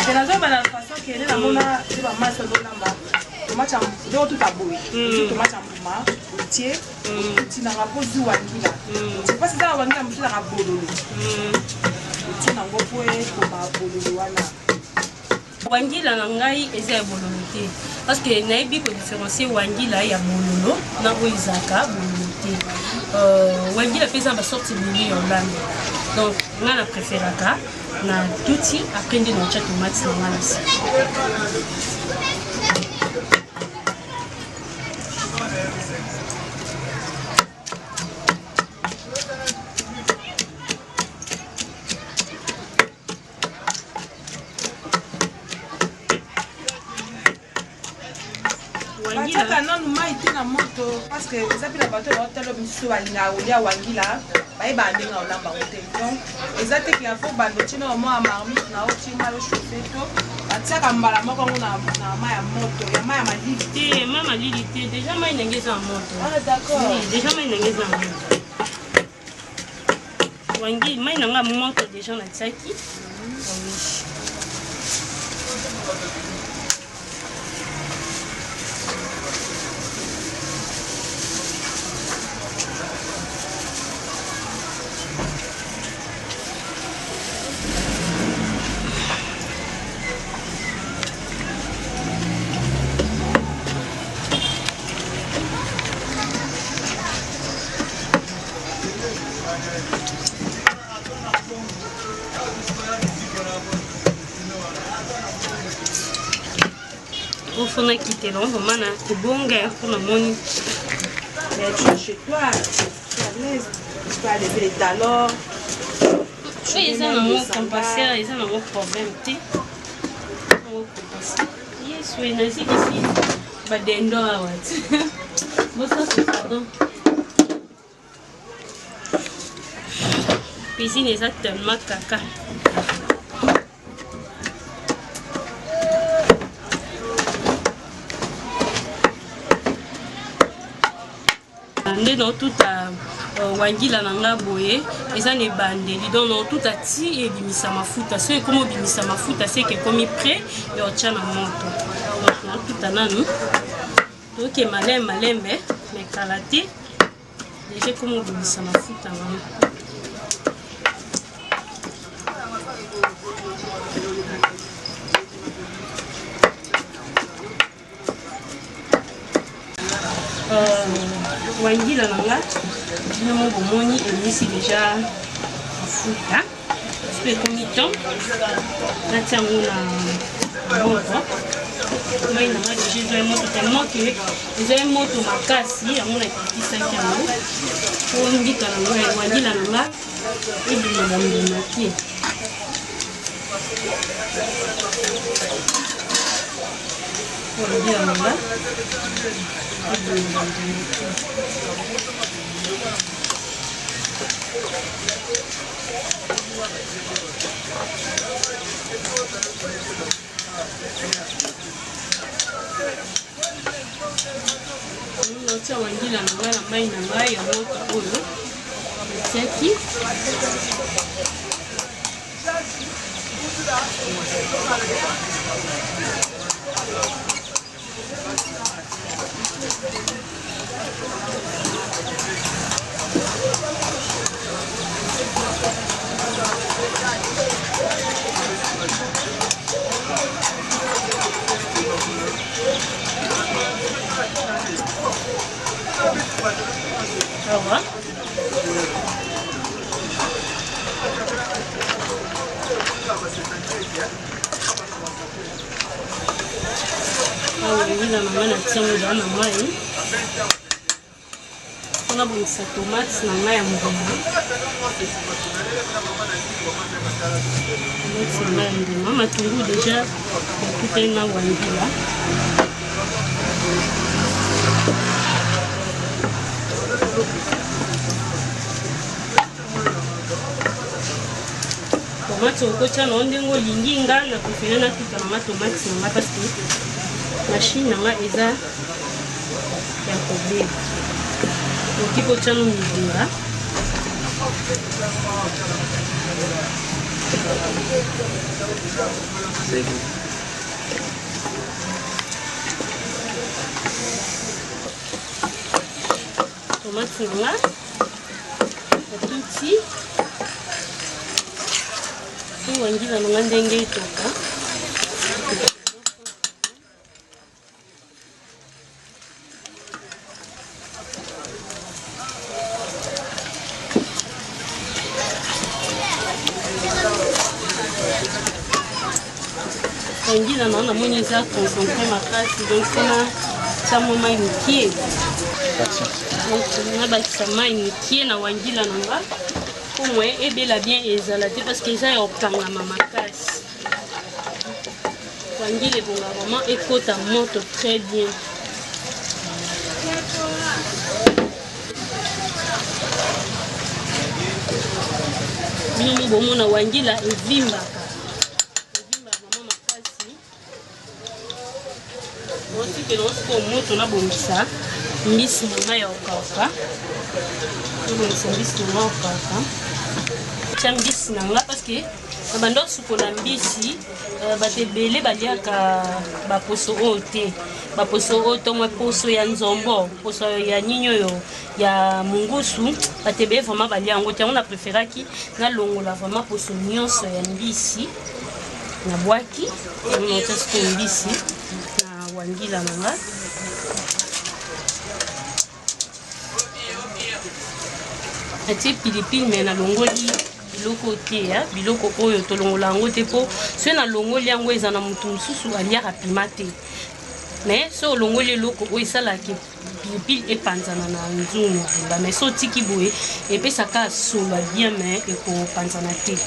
S4: C'est la zone, la façon qu'elle est là, on a des masses de lamba. Tomate en tomate, tout à bout. Tomate en tomate, tiens, tu n'as pas du wangila. C'est pas ça, wangila, mais tu n'as pas bololo. Tu n'as pas bololo, voilà.
S2: Wangila na ngai eza ya bololo te parce que nayebi ko différencier wangila ya bololo na oyo ezaka bololo te. Wangila mpe eza basorti ebele ya Hollande, donc nga na préféraka na tuti après nde na tia tomate na nga na se.
S4: Bataka non mai tina moto parce que ça puis la bateau là tellement biso balinga olia wangila bae bandenga olamba hotel donc ezate ki afo bando tina mo marmite na oti malo chauffer to bataka mbala moko na mai ya moto ya mai ya malili
S2: te mama lili te déjà mai nengeza moto.
S4: Ah d'accord.
S2: Oui, déjà mai nengeza moto. Wangi mai nanga moto déjà na tsaki. Oui. Au fond, on a quitté l'ombre, on a été bon gars pour le monde.
S4: Mais tu es chez toi, tu es à l'aise, tu peux aller lever les talons.
S2: Oui, ils ont un mot compasser, ils ont un mot problème. Yes, oui, nazi ici. Bah, d'endo à what? Bon, ça c'est pardon. Cuisine est tellement caca. Dans tout à wangila nanga boye eza ne bandeli donc tout à ti et bimisa mafuta so et comme bimisa mafuta c'est que comme prêt et on tient na moto donc tout à nanu donc que malembe mais kalaté déjà comme bimisa mafuta na wangila nanga je mon bomoni et ici déjà mafuta c'est comme temps na tiango na moto mai nanga déjà j'ai moto tellement que j'ai moto makasi yango na kitisa yango pour mbika nanga wangila nanga et de la mbonaki wangila nanga notia wangila nanga na mai nanga ya moto oyo etiaki au revoir. Ah oui, la maman a tiré dans la main. On a bon sa tomate na ngai ya mbuma. C'est là mbuma matungulu déjà tout est na wangila. Tomate okocha na ndengo lingi nga na préféré na tuta na tomate na parce que machine na eza ya kobe. Tipo chano midura. Tomate nga tuti wangila nga ndenge itoka. Wangila na moni za concentré makasi donc ça moma inkie. Donc na ba sama inkie na wangila nanga. Pour moi ebela bien ezalade parce que ça okanga makasi. Wangila bonga vraiment ekota monte très bien. Bino bomona wangila evimbaka. Aussi que lorsqu'on monte na bomisa mbisi na ya okauka. Bomisa mbisi na okauka. Tia mbisi na nga parce que bando sukola mbisi batebele baliaka baposo ote. Baposo oto mwa poso ya nzombo, poso ya nyinyo yo ya mungusu, batebele vraiment baliango. Tia on a préféré ki na longola vraiment poso nyonso ya mbisi na bwaki, on a testé mbisi. Wangila nanga ati pilipili me na longoli biloko te ya biloko oyo tolongola yango te po so na longoli yango eza na mutu mususu aliaka pima te mais so olongoli eloko oyo esalaki pilipili epanzana na nzungu ba mais so tiki boye epesaka solo bien mais ekopanzana te.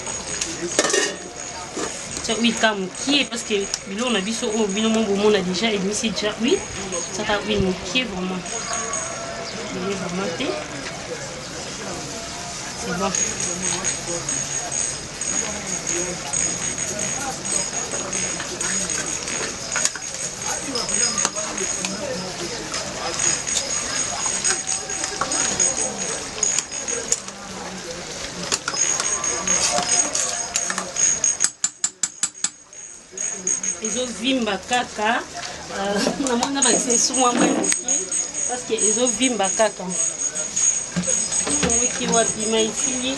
S2: Oui, comme qui est parce que on a vu ça au bino mon a déjà et c'est déjà oui ça t'a oui qui est vraiment c'est bon. Ezovimba kaka namona bakisi mwa parce que ezovimba kaka wiki wapi maisili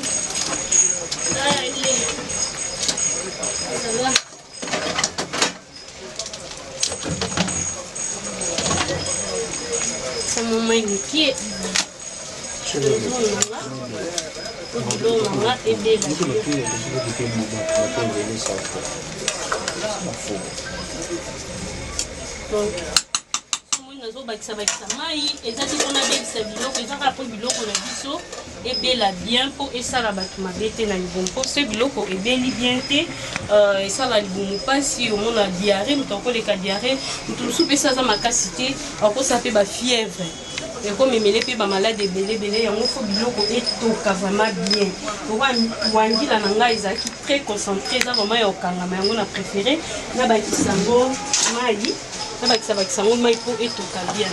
S2: sama main qui donc nazo bakisa mai ezati pona bekisa biloko ezaka po biloko na biso ebela bien po esala bato mabete na libumu po se biloko ebeli bien te esala libumu pasi omona diarrhée moto akoleka diarrhée moto mosusu pesa aza makasi te akosa mpe bafièvre ekomemele mpe bamalade ebelebele yango fo biloko etoka vraiment bien wangila na ngai ezalaki très concentré eza vraiment ya okangama yango na préféré nabakisa yango mai nabakisa yango mai mpo etoka bien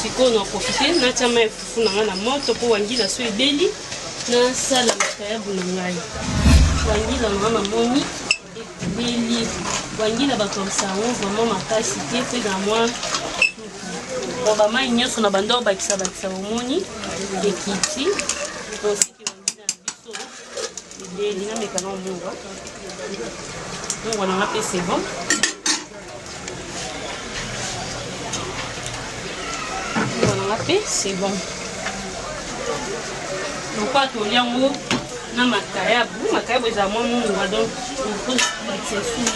S2: sikoyo na profite natia mai fufu na ngai na moto mpo wangila so ebeli nasala makayabu na ngai wangila na ngai namoni ebeli wangila bakomisa yango vraiment makasi te mpe na mwa bamai nyonso na bando bakisa bomoni ekiti osiki wangila na biso ebeli namekana omunga munga nanga mpe c'est bon. C'est bon. Donc quoi tout yango na makayabu eza mwa munga donc on peut battre sous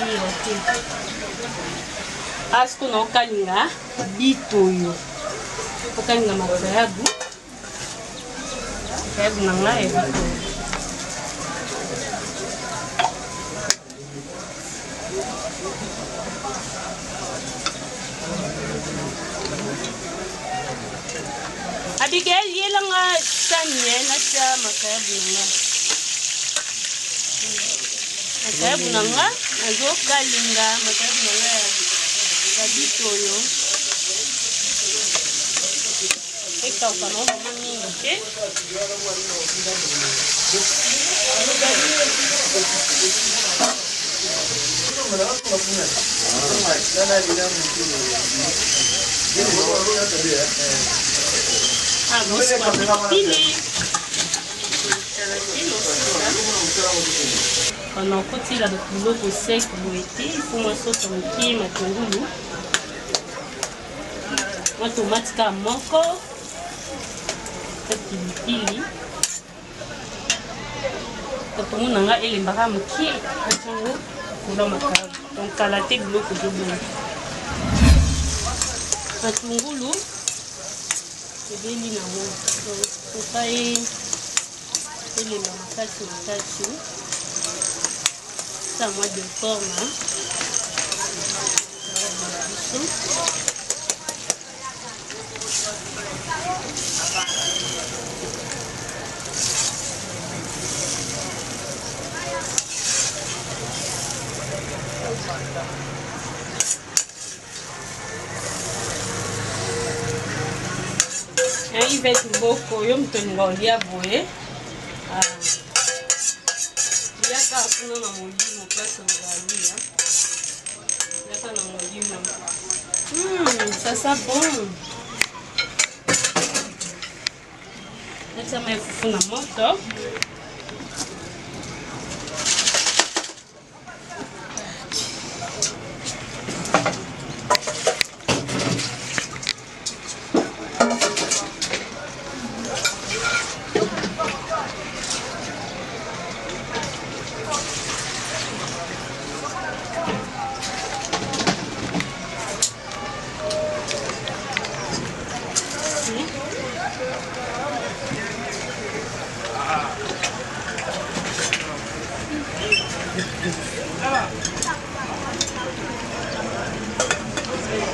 S2: asko na okalinga bitoyo okalinga makayabu makayabu na ngai ebiko. Abigail yelanga sanye na cha makayabu na ngai. Makayabu na ngai nazo kalinga makayabu na ngai ya bitoyo. Eka ukano mama mingi, okay? Ah, non, c'est pas pili. On a côté là de biloko sec boité, il faut moi sauter un pied matungulu. Moi tomate ka moko. Pilipili. Tout le monde a les barres qui pour la macabre. Donc, la tête de l'eau que je veux. Un tungulu. C'est bien dit. Donc, faut pas y les matachi. Ça, moi, de forme. Il va être beaucoup, il y a un peu de temps. Il y a un ça sent bon. Ça m'a fait un moto.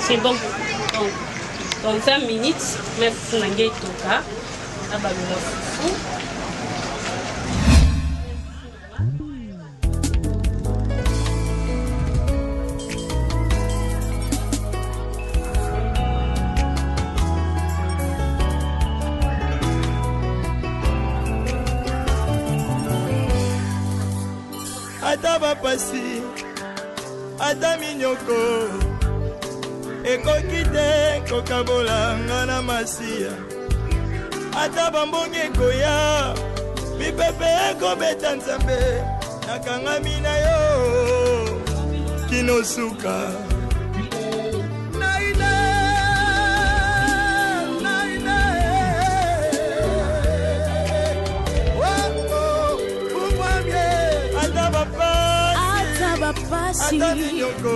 S2: C'est bon. Donc 20 minutes, mais il faut que tout cas.
S5: Ata bapasi, ata minyoko, ekoki te kokabola nga na masiya. Ata bambongi ekoya, mipepe ekobeta nzambe, nakangami na yo, kinosuka.
S6: Ata minyoko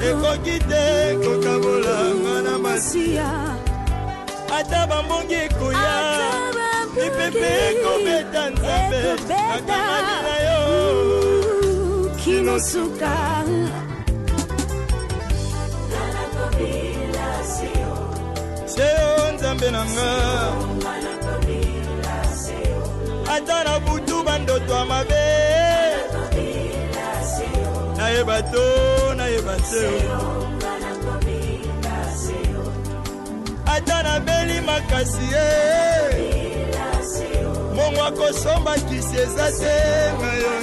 S5: ekoki te kokabola nga na masiya. Ata bambongi ekoya, mipepe ekobeta nzambe, nakangami na yo,
S6: kinosuka.
S5: seyo nzambe na nga. Ata na butu bandoto ya mabe, nayeba te. Ata nabeli makasi mongo akosomba kisi eza te ngayo.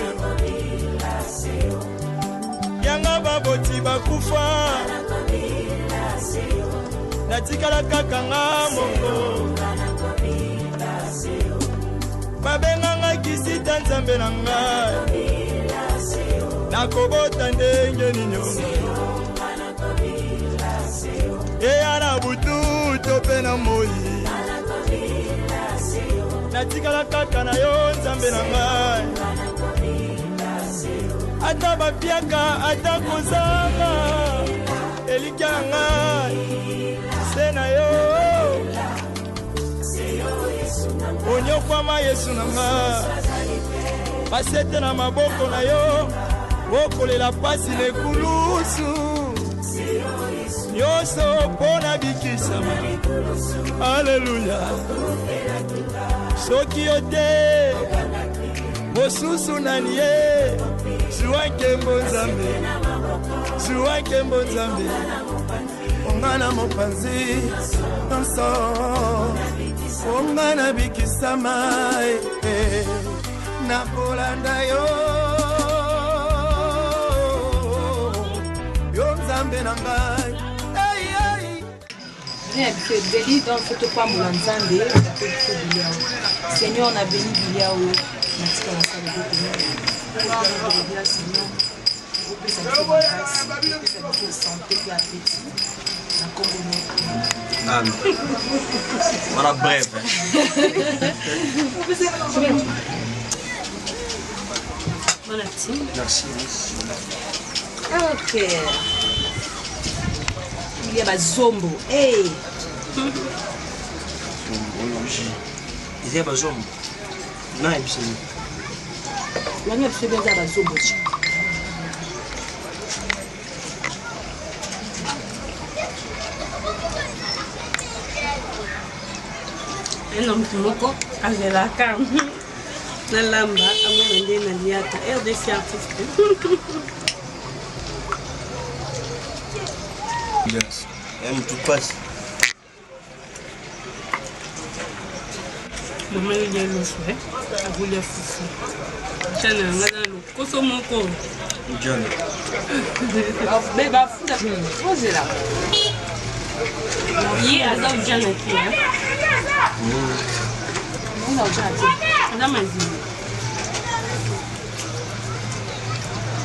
S5: Yanga baboti bakufa, natikala kaka nga moko. Babenganga kisi ta nzambe na ngai, nakobota ndenge nino. Eya na butu to pe na moi, natikala kaka na yo nzambe na ngai. Ata bapiaka, ata kozanga, elikya na ngai se na yo. onyokwama Yesu nanga basete na maboko na yo okolela pasi lekulusu nyonso mpona bikisama Alleluya soki yo te mosusu nani ye zuwa nkembo nzambe ongana mopanzi nyonso ongana bikisama nakolanda yo nzambe na ngai
S4: Béli dans cette femme Nzambe, Seigneur, on a béni Biliao, merci à la salle de Dieu. Seigneur, vous pouvez s'appeler grâce, vous pouvez s'appeler santé et appétit.
S1: Amen. Voilà, bref.
S2: Bon appétit.
S1: Merci.
S4: Ok. Il y a ma zombo. Hey.
S1: Il y a ma zombo. Non, absolument.
S4: Il y a ma zombo.
S2: Un homme moko azelaka na lamba amende na liata RDC artiste.
S1: Yes. Aime tout passe.
S2: Maman il y a le souhait à vouloir foufou. Chana ngana lo koso moko.
S1: John.
S4: Mais bah fou da poser là.
S2: Yi aza ujana ki hein.
S4: On a ujana.
S2: Ada mazi.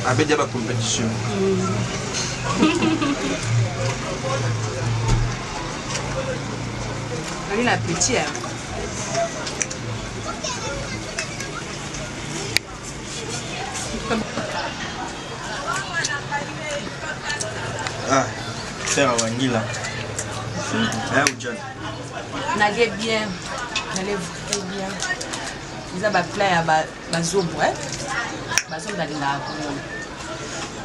S1: Avec des compétitions.
S4: Elle a petit hein.
S1: Ah, faire un vanilla. Hein, John.
S4: N'allez bien, n'allez très bien. Ils ont plat à bazobo, hein. Bazobo d'aller là.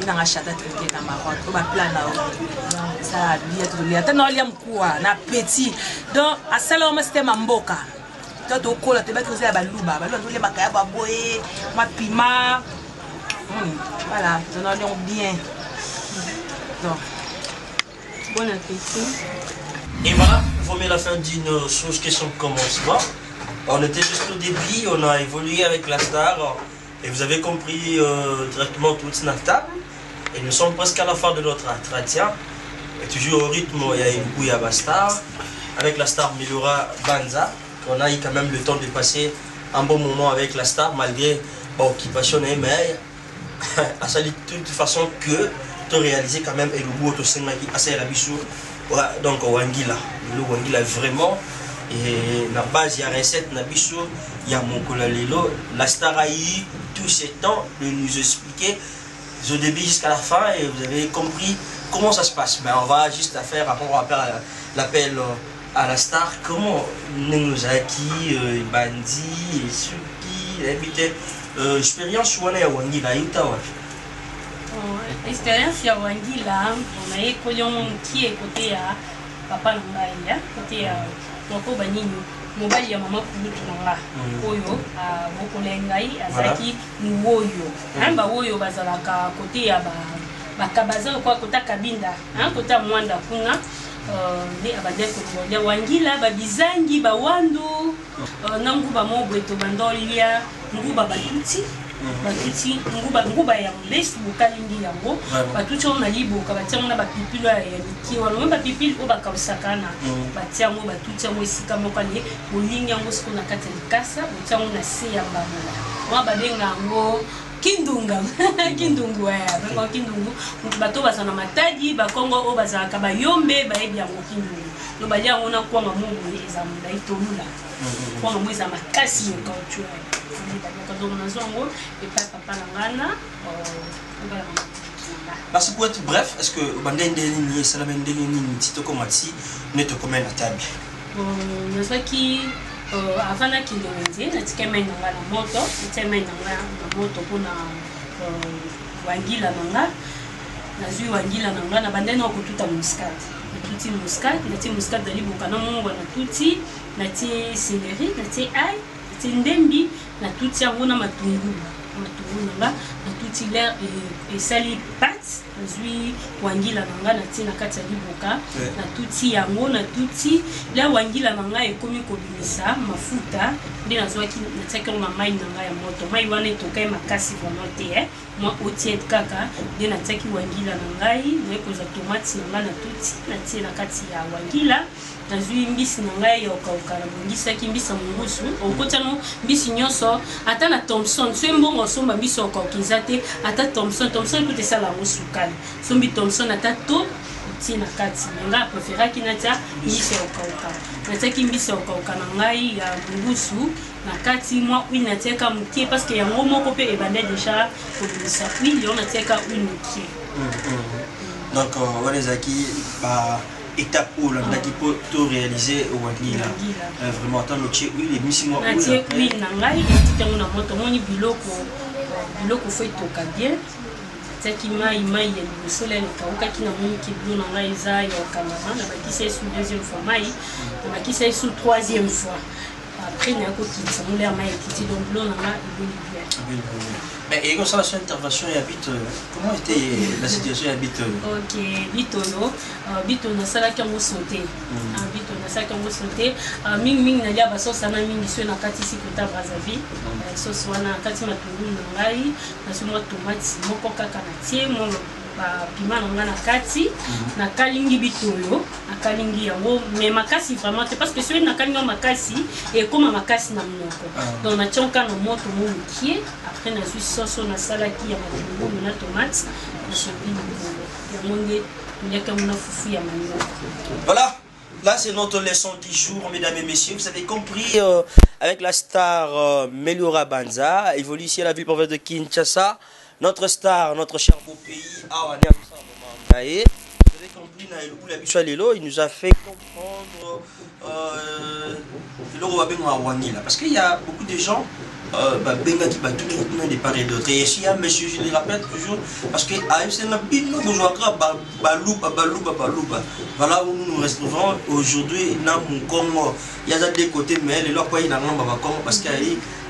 S4: Il a acheté traité dans Maroc. On va plat là. Ça bien tout bien. T'as non liam quoi, na petit. Donc à salon c'était mamboka. Toi tu colle, tu vas creuser à baluba. Baluba tu les makaya baboé, ma pima. Voilà, nous allons bien. Donc
S2: Bon appétit.
S1: Et voilà, vous met la fin d'une chose qui est son commencement. On était juste au début, on a évolué avec la star et vous avez compris directement toute notre table. Et nous sommes presque à la fin de notre entretien. Et toujours au rythme, il y a une bouille à Bastar avec la star Milora Banza. On a eu quand même le temps de passer un bon moment avec la star malgré l'occupation, mais à ça de toute façon que tu réaliser quand même et le bout de ce assez la bisou. Donc Wangila, le Wangila vraiment et la base il y a recette na biso il y a mon lelo la star a eu tous ces temps de nous expliquer du début jusqu'à la fin et vous avez compris comment ça se passe. Mais on va juste faire après on va faire l'appel à la star comment nous acquis bandi et ceux qui habitent expérience ou on est à Wangila utawa.
S2: Expérience ya Wangila on a école qui est côté à papa ngai côté à moko banini mobali ya mama kulutu nanga oyo bokole ngai azaki woyo amba woyo bazalaka côté ya bakabaza kwa kota kabinda kota mwanda kuna ne abadeko ya Wangila babizangi bawandu nanguba mobweto bandolia nguba batuti batuti nguba ya mbesi bukalingi yango batuti on ali boka batia na bapipilo ya miki wana même bapipilo o bakawsakana batia ngo batuti ngo esika moko ali bolingi yango siko na kati likasa batia ngo na se ya mbamala wa babenga ngo kindunga kindungu ya ngo kindungu bato bazana matadi bakongo o bazaka bayombe baebi yango kindungu no balia ngo na kwa mamungu ezamu daitolula kwa mamungu za makasi yo kauchu
S1: Parce que pour être bref, est-ce que Bandendeni et Salamendeni Tito Komati ne te commet la table?
S2: Nazaki avant nakende wenze natika mai nanga na moto natia mai nanga na moto mpona wangila nanga nazwi wangila nanga na bande na kotuta muscade natuti muscade natie muscade na liboka na mongo natuti natie céleri natie ail natie ndembi natuti yango na matungulu nanga natuti l'air esali pâte nazwi wangila nanga natie na kati ya liboka natuti yango natuti la wangila nanga ekomi kobimisa mafuta nde nazwaki natiaki yango na mai nanga ya moto mai wana etokai makasi vraiment te moi otiede kaka nde natiaki wangila na ngai naekozwa tomate nanga natuti natie na kati ya wangila nazwi mbisi na ngai ya okauka na bongisaki mbisi ya mongusu okotiano mbisi nyonso ata na Thompson so mbongo osomba mbisi okauka eza te ata Thompson ekuta esala yango sukali sombi Thompson ata to otie na kati nga preferaki natia mbisi ya okauka natiaki mbisi ya okauka na ngai ya mongusu na kati mwa huile natiaka mokie parce que yango moko mpe ebanda deja kobimisa huile yango natiaka huile mokie
S1: donc wana ezalaki étape où on a tout réalisé au Wangila vraiment tant le tché oui les missions
S2: na tché oui na ngai titango na moto moni biloko fait toka bien taki mai ya liboso le kauka kina moni ki bilo na ngai za ya kamera na bakisa sous deuxième fois mai na bakisa sous troisième fois après na ko kitsa mo le mai kiti donc bilo na ngai bien.
S1: Mais et comme ça, sur l'intervention, comment était la situation habite?
S2: Ok, Bitono, Bitono, ça là qui a sauté. Bitono, ça qui a sauté. Ming na liaba sauce na ming sur na kati si kota Brazzaville. Sauce wana kati matungulu na ngai, na suma tomate moko kaka na tie mo piment na na kati na kalingi bitolo na kalingi yango mais makasi vraiment c'est parce que celui na kalingi makasi et comme makasi na monoko donc na tionka na moto mo qui après na suis sauce na salaki ya matungulu na tomate na sobi ya monde ya kama fufu ya manioc.
S1: Voilà. Là, c'est notre leçon du jour, mesdames et messieurs. Vous avez compris, avec la star Meliora Banza, évolue ici à la ville province de Kinshasa. Notre star, notre cher beau pays, vous avez compris, il nous a fait comprendre parce qu'il y a beaucoup de gens des part et d'autre. Et ici, monsieur, je le rappelle toujours, parce que voilà où nous nous retrouvons aujourd'hui. Il y a des côtés, mais les lois, parce qu'il y a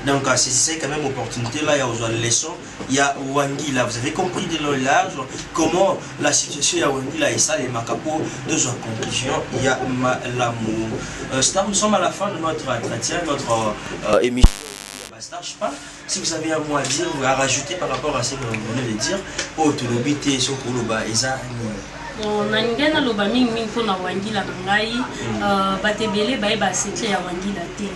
S1: donc c'est quand même opportunité là, il y a une leçon, il y a Wangila, vous avez compris de large comment la situation il y a Wangila et ça les macapo de en conclusion, il y a l'amour. Nous sommes à la fin de notre entretien, notre émission. Je ne sais pas si vous avez un mot à dire ou à rajouter par rapport à ce que vous venez de dire. Oh, tu l'obité, sur Koloba, et ça.
S2: na ngena loba mingi mpona wangila na ngai batebele bayeba secret ya wangila te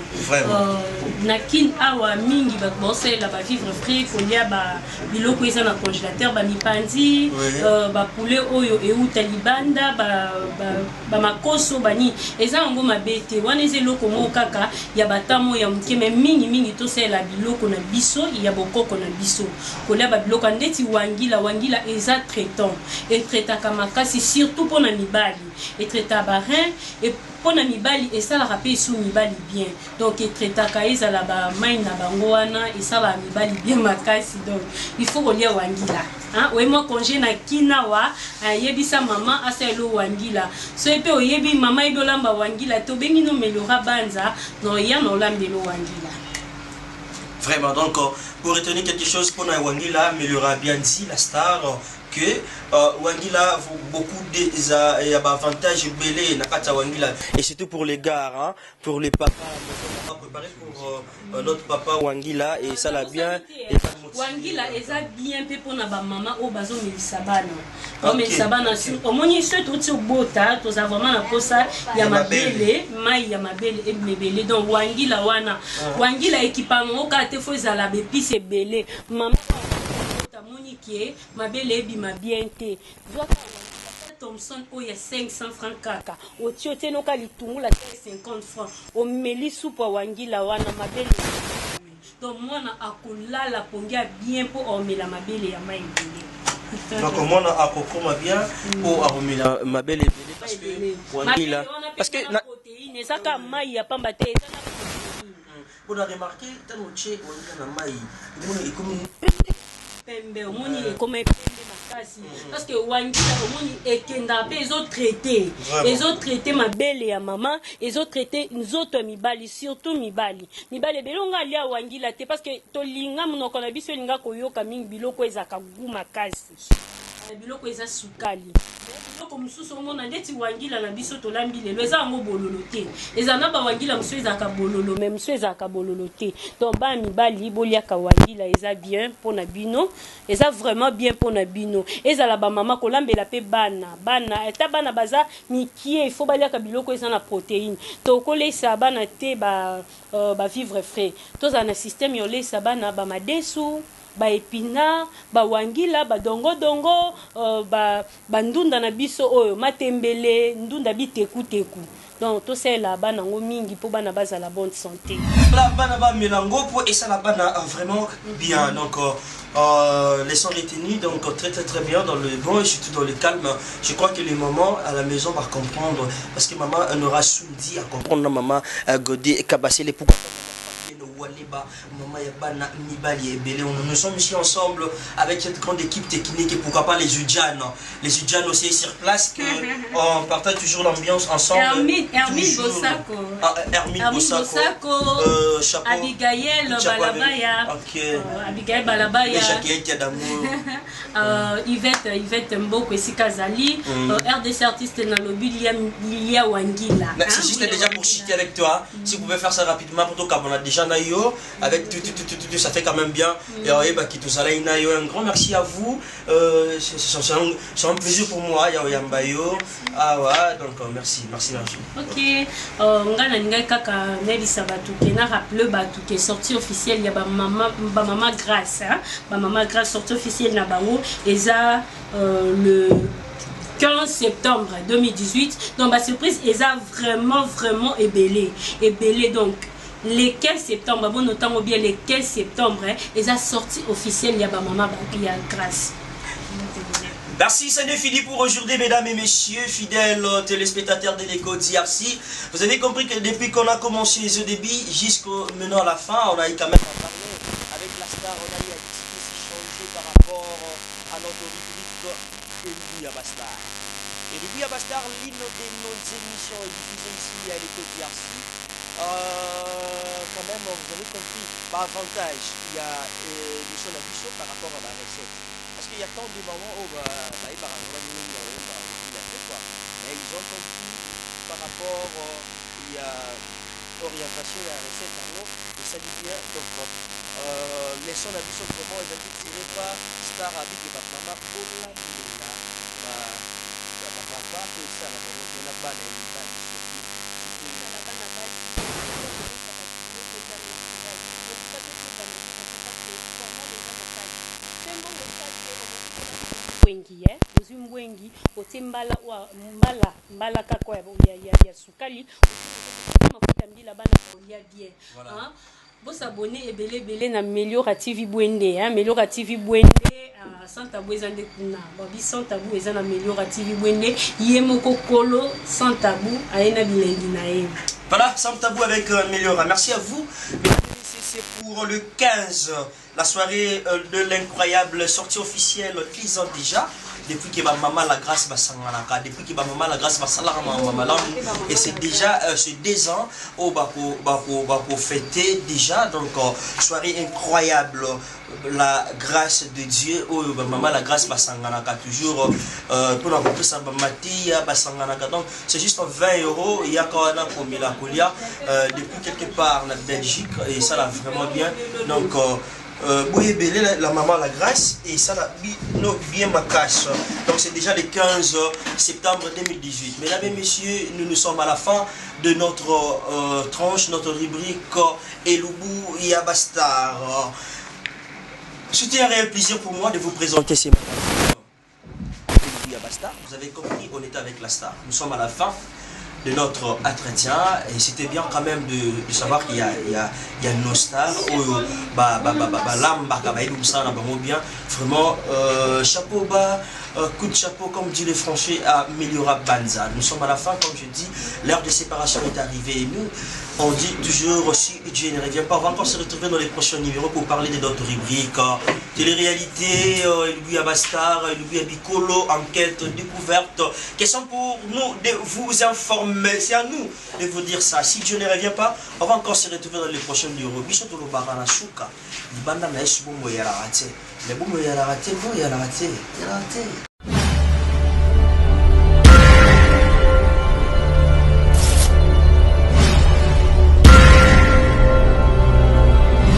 S2: na kin awa mingi bakosela ba vivre frais kolia ba biloko eza na congélateur ba mipandi ba poulet oyo euta libanda ba makoso bani eza ngo mabete wana ezeloko mo kaka ya batamo ya mukeme mingi tosela biloko na biso ya bokoko na biso kolia ba biloko ndeti wangila eza traitant et traitaka makasi surtout pour na mibali et traita barin et pour na mibali et ça la rappelle sous mibali bien donc et traita kaisa la ba mai na bango wana et ça ba mibali bien makasi donc il faut relier wangila hein ouais moi congé na kinawa yebisa maman aselo wangila so epe oyebi mama idolamba wangila to bengi no Meliora Banza no ya no lambelo wangila.
S1: Vraiment, donc pour retenir quelque chose pour na wangila, Meliora bien dit la star que wangila beaucoup d'avantages belés na kata wangila et surtout pour les gars hein, pour les papas on va préparer pour notre papa wangila et ça l'a bien
S2: wangila eza bien pe pona ba mama o bazo melisa bana o melisa bana sur omoni se tout sur bota to za vraiment na posa ya mabele mai ya mabele e mebele donc wangila wana wangila équipement ka te fo za la bepise belé mama monique mabele bima bien te Thompson o ya 500 francs kaka o tiote no ka litungula 50 francs o meli soupa wangila wana mabele donc mwana akolala pongia bien pour omela mabele ya mai belé
S1: donc mwana akokoma bien pour omela mabele belé parce que wangila
S2: parce que protéine ezaka mai ya pamba te
S1: On a remarqué, tant au Tché, on a maï, on est comme
S2: pembe omoni ekoma pembe makasi parce que wangila omoni ekenda pe ezotraité mabele ya mama ezotraité nzoto ya mibali surtout mibali belonga alia wangila te parce que tolinga monoko na biso elinga koyoka mingi biloko ezaka gu makasi biloko eza sukali biloko mosusu omona ndeti wangila na biso tolambi lelo eza yango bololo te eza na bawangila mosusu ezalaka bololo me mosusu ezalaka bololo te donc ba mibali boliaka wangila eza bien mpona bino eza vraiment bien mpona bino ezala bamama kolambela mpe bana ata bana baza mikie ifo baliaka biloko eza na protéine tokolesa bana te bavivre frais tozala na système yolesa bana bamadesu ba épinard ba wangila ba dongo ba ndunda na biso oyo matembele ndunda biteku donc tout ça là bana ngo mingi pour bana base à la bonne santé
S1: la bana ba melango pour et ça la bana vraiment bien donc laissons retenir donc très bien dans le bon et surtout dans le calme. Je crois que les mamans à la maison vont comprendre parce que maman aura soundi à comprendre maman Godé et Kabassé les pourquoi nous sommes ici ensemble avec cette grande équipe technique et pourquoi pas les Udjan aussi sur place que on partage toujours l'ambiance ensemble.
S2: Hermine Bossako,
S1: chapeau,
S2: Abigail Balabaya, Abigail Balabaya, Yvette Mboko et Sikazali, RDC artiste dans le Lilia Wangila.
S1: C'est juste déjà pour citer avec toi, si vous pouvez faire ça rapidement pour qu'on a déjà avec tout, ça fait quand même bien. Et un grand merci à vous. C'est un plaisir pour moi. Ah ouais, donc merci.
S2: Ok. Ngana ngai kaka Nelisa Batuke na rappelé Batuke sortie officielle il y a maman Grâce, maman Grâce sortie officielle na bango eza le 15 septembre 2018. Donc ma surprise eza vraiment ébellé donc le 15 septembre, bon autant ou bien le 15 septembre, ils ont sorti officielle, il y a maman qui a grâce.
S1: Merci, c'est fini pour aujourd'hui, mesdames et messieurs, fidèles téléspectateurs de l'écho d'IRC. Vous avez compris que depuis qu'on a commencé ce début jusqu'au maintenant à la fin, on a eu quand même à parler avec la star, on a eu à changer par rapport à notre rubrique Elubu Abastar. Elubu Abastar, l'une de nos émissions diffusées ici à l'écho d'IRC. Quand même, vous avez compris, par avantage, il y a l'émission d'ambition par rapport à la recette. Parce qu'il y a tant de moments où mais ils ont compris par rapport il y a orientation et la recette et ça dit bien. Donc, l'émission d'ambition, comment ils ont été tirés par Star Habib et Bapama Ola Mila. Papa, tout ça, on a pas
S2: wengi uzimwengi otimbala wa mbala kako ya sukali mafuta mbila bana kolia bien hein bosa abonné ebele na Meliora TV Bwende hein Meliora TV Bwende Santa Bwezande kuna babi Santa Bu eza na Meliora TV Bwende yemoko kolo Santa Bu aena bilengi na ye.
S1: Voilà, Santa Bu avec Meliora. Merci à vous. C'est pour le 15, la soirée de l'incroyable sortie officielle 10 ans déjà. Depuis que ma maman la grâce va s'engager, depuis que ma maman la grâce va s'engager, et c'est déjà ce 2 ans au pour fêter déjà donc soirée incroyable la grâce de Dieu au maman la grâce va s'engager toujours pour la couper ça mati va s'engager donc c'est juste 20 €. Il y a quand même pour Milacolia depuis quelque part en Belgique et ça là vraiment bien donc la maman la grâce et ça l'a bien ma cache. Donc c'est déjà le 15 septembre 2018. Mesdames et messieurs, nous sommes à la fin de notre tranche, notre rubrique Elubu Yabastar. C'était un réel plaisir pour moi de vous présenter ces Elubu Yabastar. Vous avez compris, on est avec la star. Nous sommes à la fin de notre entretien et c'était bien quand même de savoir qu'il y a nos stars bien vraiment chapeau bas coup de chapeau comme dit le français à Meliora Banza. Nous sommes à la fin, comme je dis, l'heure de séparation est arrivée et nous On dit toujours aussi, Dieu ne revient pas. On va encore se retrouver dans les prochains numéros pour parler de d'autres rubriques. Télé-réalité, Louis Abastar, Louis Abicolo, enquête, découverte. Question pour nous de vous informer. C'est à nous de vous dire ça. Si Dieu ne revient pas, on va encore se retrouver dans les prochains numéros. Bichoto lo barana shuka. Libanda na esu bomo ya la raté. Le bomo ya la raté, bon ya la raté.